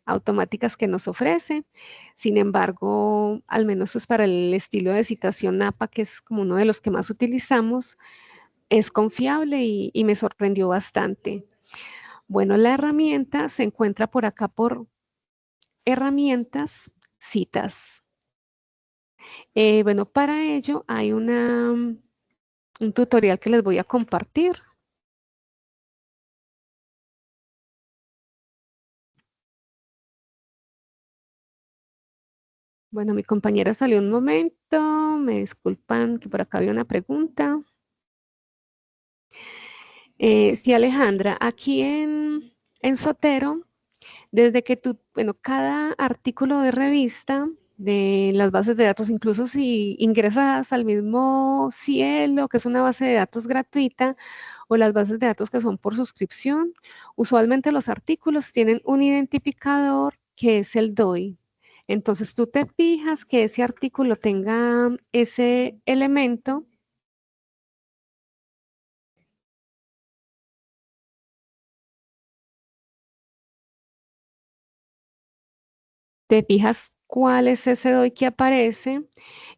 automáticas que nos ofrece. Sin embargo, al menos es para el estilo de citación APA, que es como uno de los que más utilizamos, es confiable y me sorprendió bastante. Bueno, la herramienta se encuentra por acá por herramientas, citas. Bueno, para ello hay un tutorial que les voy a compartir. Bueno, mi compañera salió un momento, me disculpan que por acá había una pregunta. Sí, Alejandra, aquí en Zotero, desde que bueno, cada artículo de revista de las bases de datos, incluso si ingresas al mismo Cielo, que es una base de datos gratuita, o las bases de datos que son por suscripción, usualmente los artículos tienen un identificador que es el DOI. Entonces tú te fijas que ese artículo tenga ese elemento. Te fijas cuál es ese DOI que aparece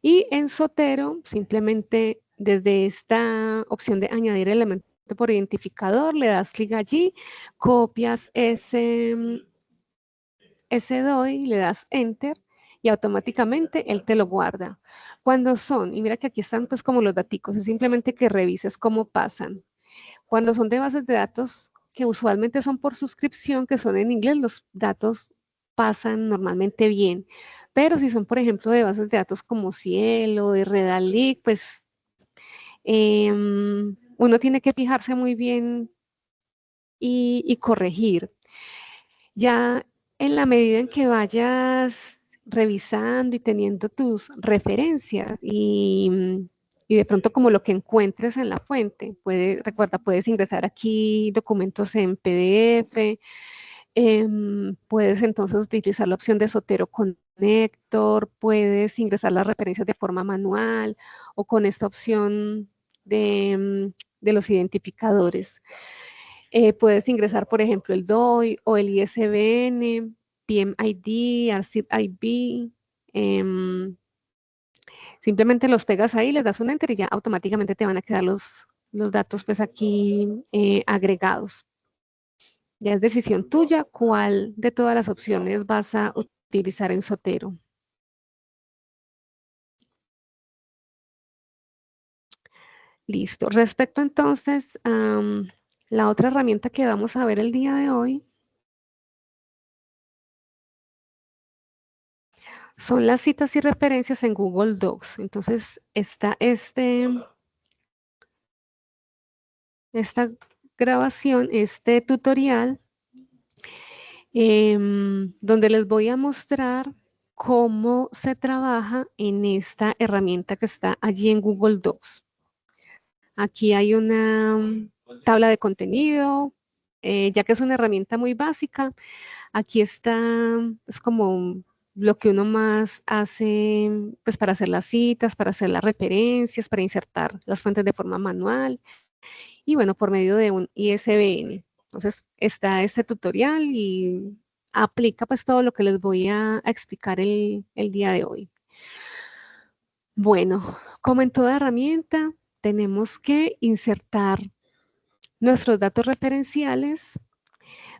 y en Zotero simplemente desde esta opción de añadir elemento por identificador le das clic allí, copias ese DOI, le das enter y automáticamente él te lo guarda. Cuando son, y mira que aquí están pues como los daticos, es simplemente que revises cómo pasan. Cuando son de bases de datos que usualmente son por suscripción, que son en inglés, los datos pasan normalmente bien. Pero si son, por ejemplo, de bases de datos como Cielo, de Redalytics, pues uno tiene que fijarse muy bien y corregir. Ya en la medida en que vayas revisando y teniendo tus referencias y de pronto como lo que encuentres en la fuente, recuerda, puedes ingresar aquí documentos en PDF, puedes entonces utilizar la opción de Zotero Connector, puedes ingresar las referencias de forma manual o con esta opción de los identificadores. Puedes ingresar, por ejemplo, el DOI o el ISBN, PMID, ARCID-IB. Simplemente los pegas ahí, les das un enter y ya automáticamente te van a quedar los datos pues aquí agregados. Ya es decisión tuya cuál de todas las opciones vas a utilizar en Zotero. Listo. Respecto entonces a la otra herramienta que vamos a ver el día de hoy, son las citas y referencias en Google Docs. Entonces, está esta grabación, este tutorial, donde les voy a mostrar cómo se trabaja en esta herramienta que está allí en Google Docs. Aquí hay una tabla de contenido, ya que es una herramienta muy básica. Aquí está, es como lo que uno más hace, pues para hacer las citas, para hacer las referencias, para insertar las fuentes de forma manual y bueno, por medio de un ISBN. Entonces, está este tutorial y aplica pues todo lo que les voy a explicar el día de hoy. Bueno, como en toda herramienta, tenemos que insertar nuestros datos referenciales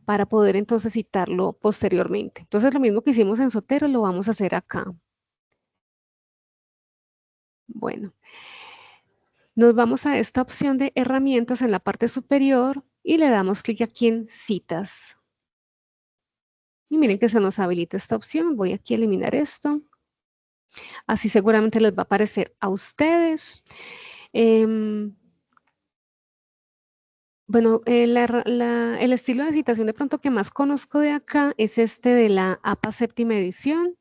para poder entonces citarlo posteriormente. Entonces, lo mismo que hicimos en Zotero, lo vamos a hacer acá. Bueno, nos vamos a esta opción de herramientas en la parte superior y le damos clic aquí en citas. Y miren que se nos habilita esta opción. Voy aquí a eliminar esto. Así seguramente les va a aparecer a ustedes. Bueno, el estilo de citación de pronto que más conozco de acá es este de la APA séptima edición.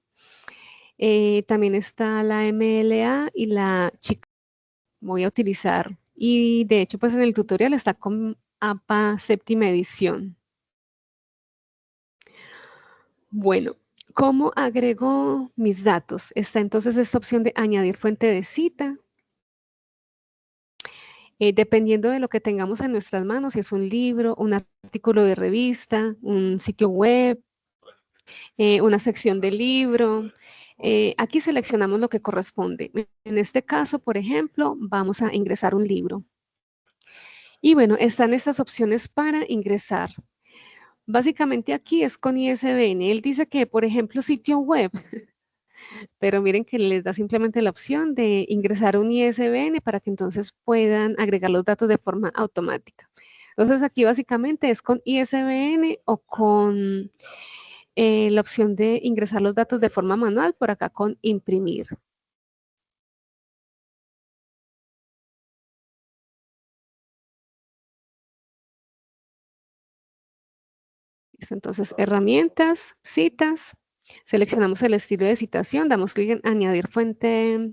También está la MLA y la Chica. Voy a utilizar. Y de hecho, pues en el tutorial está con APA séptima edición. Bueno, ¿cómo agrego mis datos? Está entonces esta opción de añadir fuente de cita. Dependiendo de lo que tengamos en nuestras manos, si es un libro, un artículo de revista, un sitio web, una sección de libro. Aquí seleccionamos lo que corresponde. En este caso, por ejemplo, vamos a ingresar un libro. Y bueno, están estas opciones para ingresar. Básicamente aquí es con ISBN. Él dice que, por ejemplo, sitio web, pero miren que les da simplemente la opción de ingresar un ISBN para que entonces puedan agregar los datos de forma automática. Entonces aquí básicamente es con ISBN o con la opción de ingresar los datos de forma manual, por acá con imprimir. Entonces, herramientas, citas, seleccionamos el estilo de citación, damos clic en añadir fuente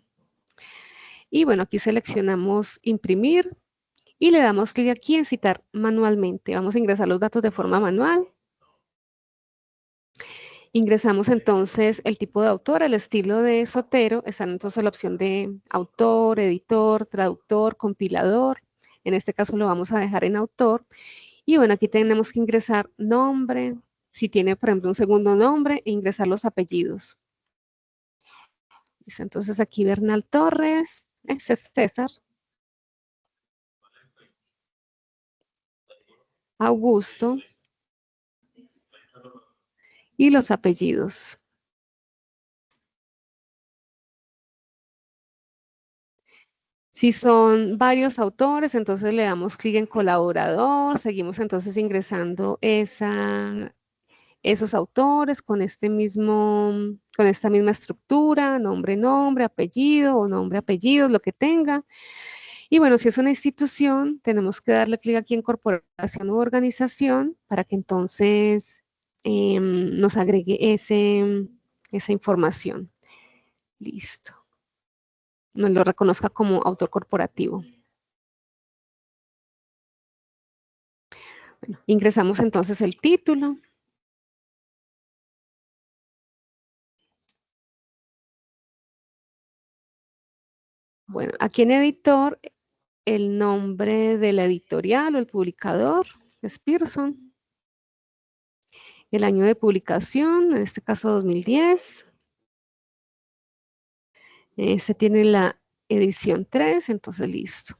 y bueno, aquí seleccionamos imprimir y le damos clic aquí en citar manualmente. Vamos a ingresar los datos de forma manual. Ingresamos entonces el tipo de autor, el estilo de Zotero, está entonces la opción de autor, editor, traductor, compilador. En este caso lo vamos a dejar en autor. Y bueno, aquí tenemos que ingresar nombre, si tiene, por ejemplo, un segundo nombre, e ingresar los apellidos. Entonces aquí Bernal Torres, ese es César. Augusto. Y los apellidos. Si son varios autores, entonces le damos clic en colaborador, seguimos entonces ingresando esos autores con con esta misma estructura, nombre, nombre, apellido o nombre, apellido, lo que tenga. Y bueno, si es una institución, tenemos que darle clic aquí en corporación u organización para que entonces nos agregue esa información. Listo. Nos lo reconozca como autor corporativo. Bueno, ingresamos entonces el título. Bueno, aquí en editor, el nombre de la editorial o el publicador es Pearson. El año de publicación, en este caso 2010. Se tiene la edición 3, entonces listo.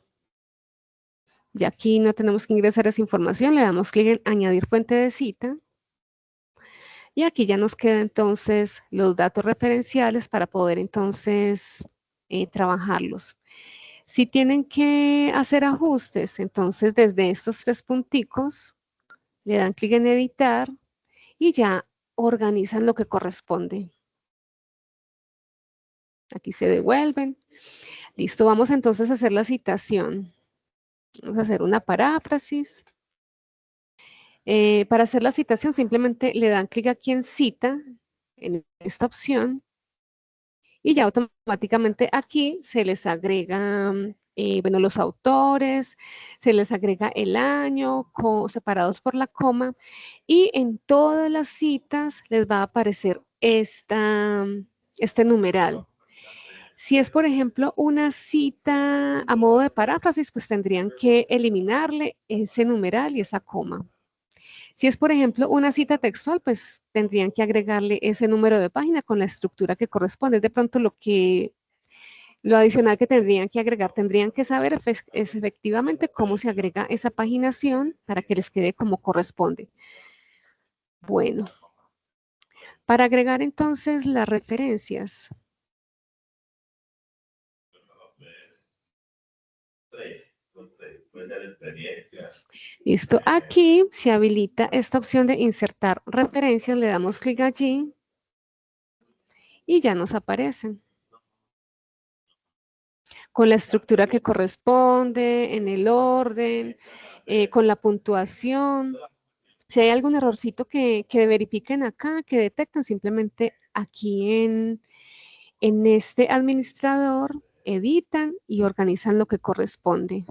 Ya aquí no tenemos que ingresar esa información, le damos clic en añadir fuente de cita. Y aquí ya nos quedan entonces los datos referenciales para poder entonces trabajarlos. Si tienen que hacer ajustes, entonces desde estos 3 punticos le dan clic en editar y ya organizan lo que corresponde. Aquí se devuelven. Listo, vamos entonces a hacer la citación. Vamos a hacer una paráfrasis. Para hacer la citación simplemente le dan clic aquí en cita, en esta opción, y ya automáticamente aquí se les agrega, bueno, los autores, se les agrega el año, separados por la coma, y en todas las citas les va a aparecer este numeral. Si es, por ejemplo, una cita a modo de paráfrasis, pues tendrían que eliminarle ese numeral y esa coma. Si es, por ejemplo, una cita textual, pues tendrían que agregarle ese número de página con la estructura que corresponde. De pronto lo adicional que tendrían que agregar, tendrían que saber es efectivamente cómo se agrega esa paginación para que les quede como corresponde. Bueno, para agregar entonces las referencias. Listo, aquí se habilita esta opción de insertar referencias, le damos clic allí y ya nos aparecen con la estructura que corresponde, en el orden, con la puntuación. Si hay algún errorcito que verifiquen acá, que detectan, simplemente aquí en este administrador editan y organizan lo que corresponde.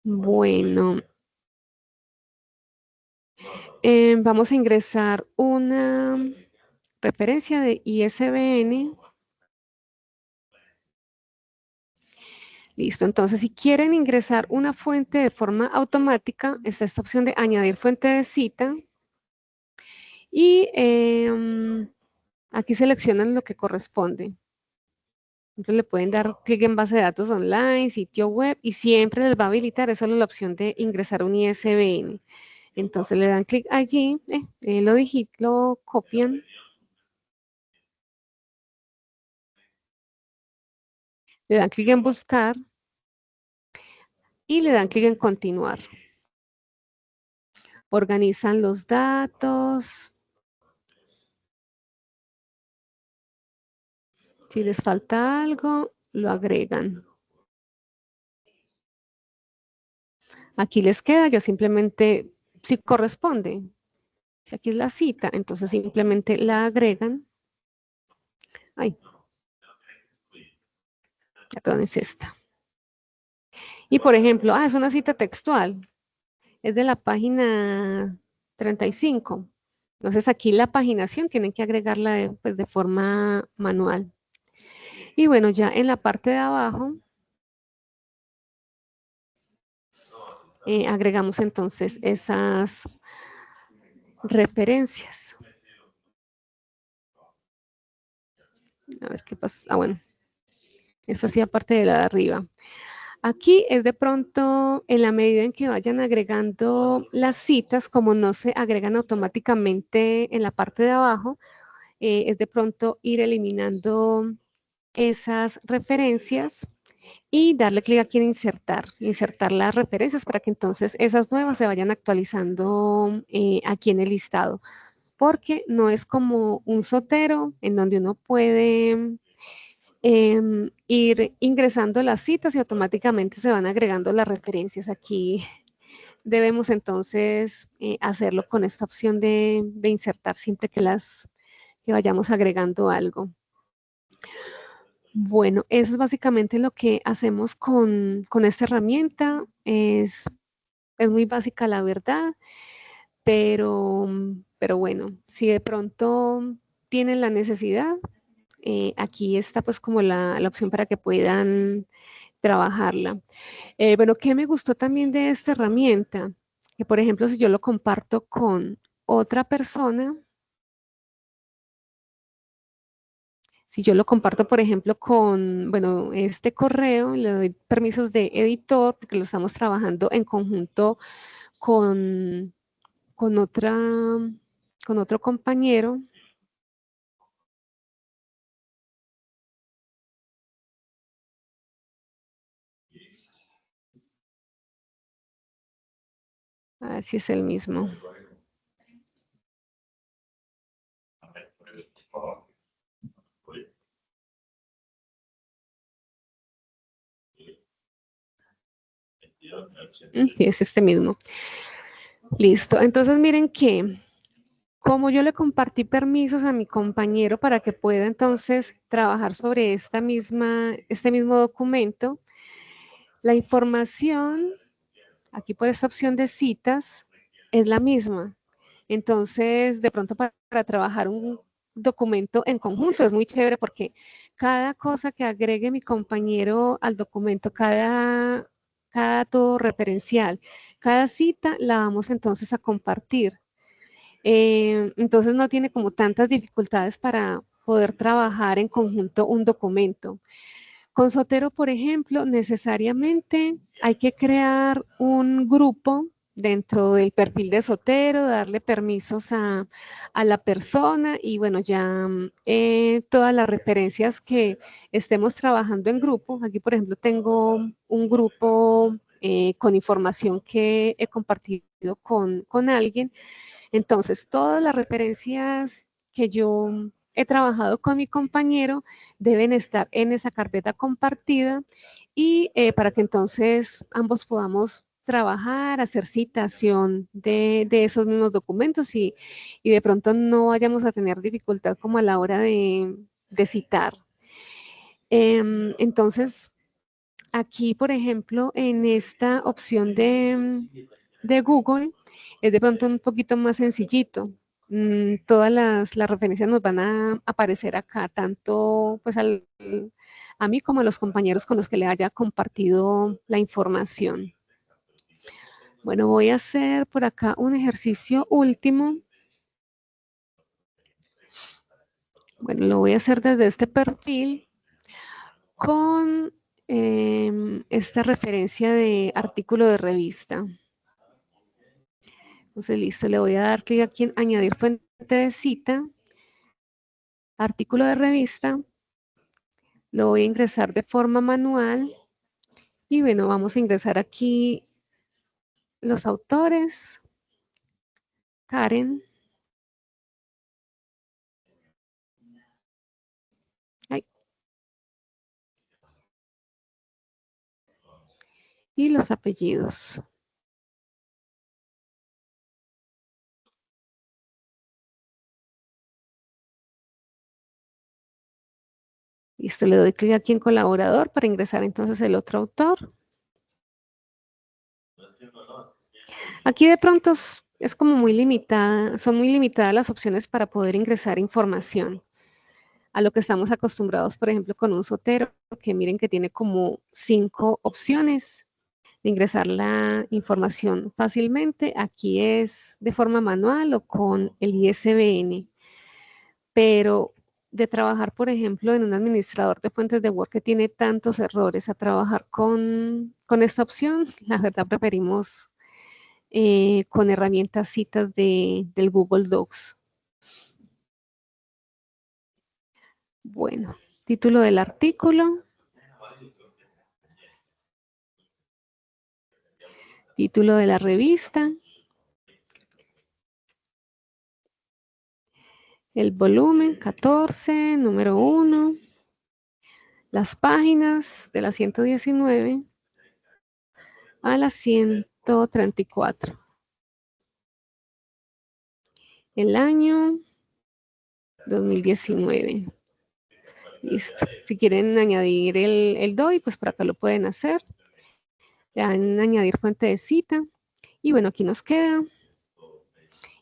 Bueno, vamos a ingresar una referencia de ISBN. Listo, entonces si quieren ingresar una fuente de forma automática, está esta opción de añadir fuente de cita y aquí seleccionan lo que corresponde. Entonces le pueden dar clic en base de datos online, sitio web y siempre les va a habilitar, es solo la opción de ingresar un ISBN. Entonces le dan clic allí, lo copian. Le dan clic en buscar y le dan clic en continuar. Organizan los datos. Si les falta algo, lo agregan. Aquí les queda, ya simplemente, si corresponde, si aquí es la cita, entonces simplemente la agregan. Ay, perdón, es esta. Y por ejemplo, es una cita textual, es de la página 35. Entonces aquí la paginación tienen que agregarla pues, de forma manual. Y bueno, ya en la parte de abajo, agregamos entonces esas referencias. A ver qué pasa. Bueno, eso hacía parte de la de arriba. Aquí es de pronto, en la medida en que vayan agregando las citas, como no se agregan automáticamente en la parte de abajo, es de pronto ir eliminando esas referencias y darle clic aquí en insertar las referencias para que entonces esas nuevas se vayan actualizando aquí en el listado. porque no es como un Zotero en donde uno puede ir ingresando las citas y automáticamente se van agregando las referencias. Aquí debemos entonces hacerlo con esta opción de insertar siempre que vayamos agregando algo. Bueno, eso es básicamente lo que hacemos con esta herramienta. Es muy básica, la verdad, pero bueno, si de pronto tienen la necesidad, aquí está pues como la opción para que puedan trabajarla. Bueno, ¿qué me gustó también de esta herramienta? Que por ejemplo, si yo lo comparto con otra persona, si yo lo comparto, por ejemplo, con, bueno, este correo, le doy permisos de editor, porque lo estamos trabajando en conjunto con, con otra, con otro compañero. A ver si es el mismo. Sí, es este mismo. Listo. Entonces, miren que como yo le compartí permisos a mi compañero para que pueda entonces trabajar sobre este mismo documento, la información, aquí por esta opción de citas, es la misma. Entonces, de pronto para trabajar un documento en conjunto es muy chévere porque cada cosa que agregue mi compañero al documento, cada dato referencial, cada cita la vamos entonces a compartir. Entonces no tiene como tantas dificultades para poder trabajar en conjunto un documento. Con Sotero, por ejemplo, necesariamente hay que crear un grupo dentro del perfil de Sotero, darle permisos a la persona y bueno, ya todas las referencias que estemos trabajando en grupo. Aquí, por ejemplo, tengo un grupo con información que he compartido con alguien. Entonces, todas las referencias que yo he trabajado con mi compañero deben estar en esa carpeta compartida y para que entonces ambos podamos trabajar, hacer citación de esos mismos documentos y de pronto no vayamos a tener dificultad como a la hora de citar. Entonces, aquí, por ejemplo, en esta opción de Google, es de pronto un poquito más sencillito. Todas las referencias nos van a aparecer acá, tanto pues a mí como a los compañeros con los que le haya compartido la información. Bueno, voy a hacer por acá un ejercicio último. Bueno, lo voy a hacer desde este perfil con esta referencia de artículo de revista. Entonces, listo, le voy a dar clic aquí en añadir fuente de cita, artículo de revista, lo voy a ingresar de forma manual y bueno, vamos a ingresar aquí los autores, Karen, ay, y los apellidos. Listo, le doy clic aquí en colaborador para ingresar entonces el otro autor. Aquí de pronto es como muy limitada, son muy limitadas las opciones para poder ingresar información a lo que estamos acostumbrados, por ejemplo, con un Sotero, que miren que tiene como 5 opciones de ingresar la información fácilmente. Aquí es de forma manual o con el ISBN, pero de trabajar, por ejemplo, en un administrador de fuentes de Word que tiene tantos errores, a trabajar con esta opción, la verdad preferimos con herramientas citas del Google Docs. Bueno, título del artículo, título de la revista, El volumen, 14, número 1. Las páginas de la 119 a la 134. El año 2019. Listo. Si quieren añadir el DOI, pues por acá lo pueden hacer. Le dan añadir fuente de cita. Y bueno, aquí nos queda.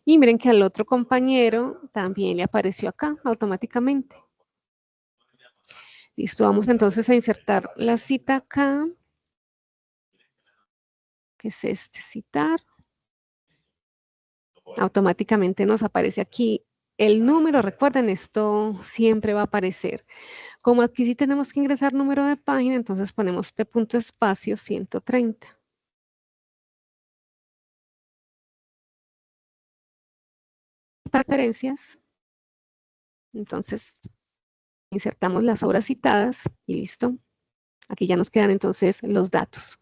Y miren que al otro compañero también le apareció acá automáticamente. Listo, vamos entonces a insertar la cita acá, que es citar. Automáticamente nos aparece aquí el número. Recuerden, esto siempre va a aparecer. Como aquí sí tenemos que ingresar número de página, entonces ponemos p.espacio 130. Preferencias. Entonces, insertamos las obras citadas y listo. Aquí ya nos quedan entonces los datos.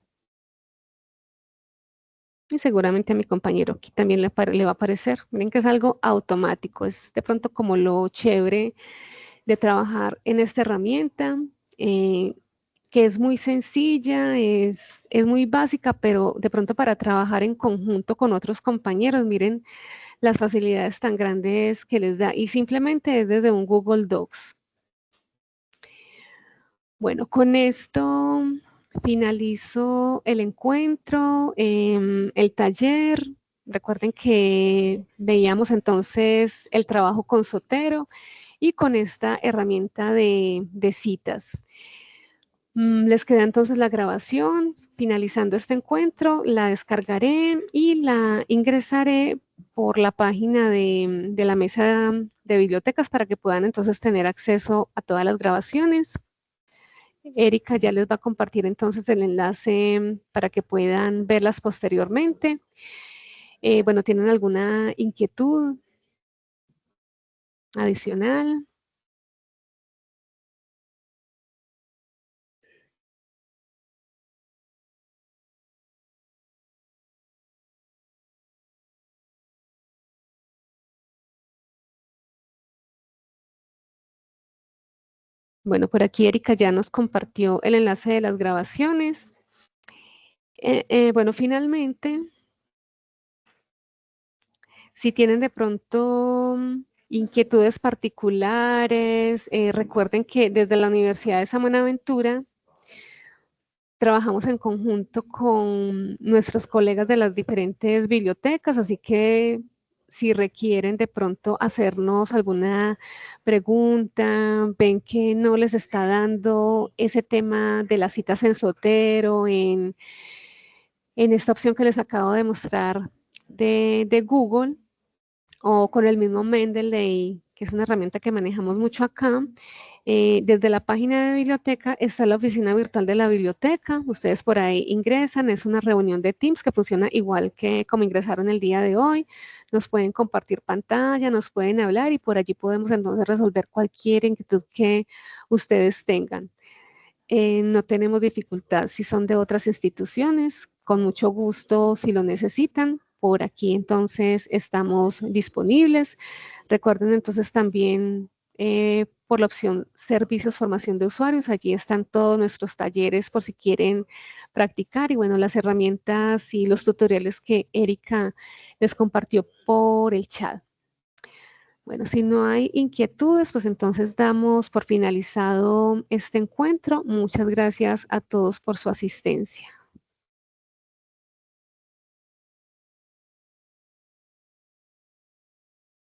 Y seguramente a mi compañero aquí también le va a aparecer. Miren que es algo automático. Es de pronto como lo chévere de trabajar en esta herramienta, que es muy sencilla, es muy básica, pero de pronto para trabajar en conjunto con otros compañeros, miren las facilidades tan grandes que les da. Y simplemente es desde un Google Docs. Bueno, con esto finalizo el encuentro, el taller. Recuerden que veíamos entonces el trabajo con Zotero y con esta herramienta de citas. Les queda entonces la grabación. Finalizando este encuentro, la descargaré y la ingresaré por la página de la mesa de bibliotecas para que puedan entonces tener acceso a todas las grabaciones. Erika ya les va a compartir entonces el enlace para que puedan verlas posteriormente. Bueno, ¿tienen alguna inquietud adicional? Bueno, por aquí Erika ya nos compartió el enlace de las grabaciones. Bueno, finalmente, si tienen de pronto inquietudes particulares, recuerden que desde la Universidad de San Buenaventura trabajamos en conjunto con nuestros colegas de las diferentes bibliotecas, así que si requieren de pronto hacernos alguna pregunta, ven que no les está dando ese tema de las citas en Zotero, en esta opción que les acabo de mostrar de Google, o con el mismo Mendeley, que es una herramienta que manejamos mucho acá. Desde la página de biblioteca está la oficina virtual de la biblioteca. Ustedes por ahí ingresan, es una reunión de Teams que funciona igual que como ingresaron el día de hoy. Nos pueden compartir pantalla, nos pueden hablar y por allí podemos entonces resolver cualquier inquietud que ustedes tengan. No tenemos dificultad si son de otras instituciones, con mucho gusto si lo necesitan. Por aquí entonces estamos disponibles. Recuerden entonces también por la opción servicios, formación de usuarios. Allí están todos nuestros talleres por si quieren practicar y bueno, las herramientas y los tutoriales que Erika les compartió por el chat. Bueno, si no hay inquietudes, pues entonces damos por finalizado este encuentro. Muchas gracias a todos por su asistencia.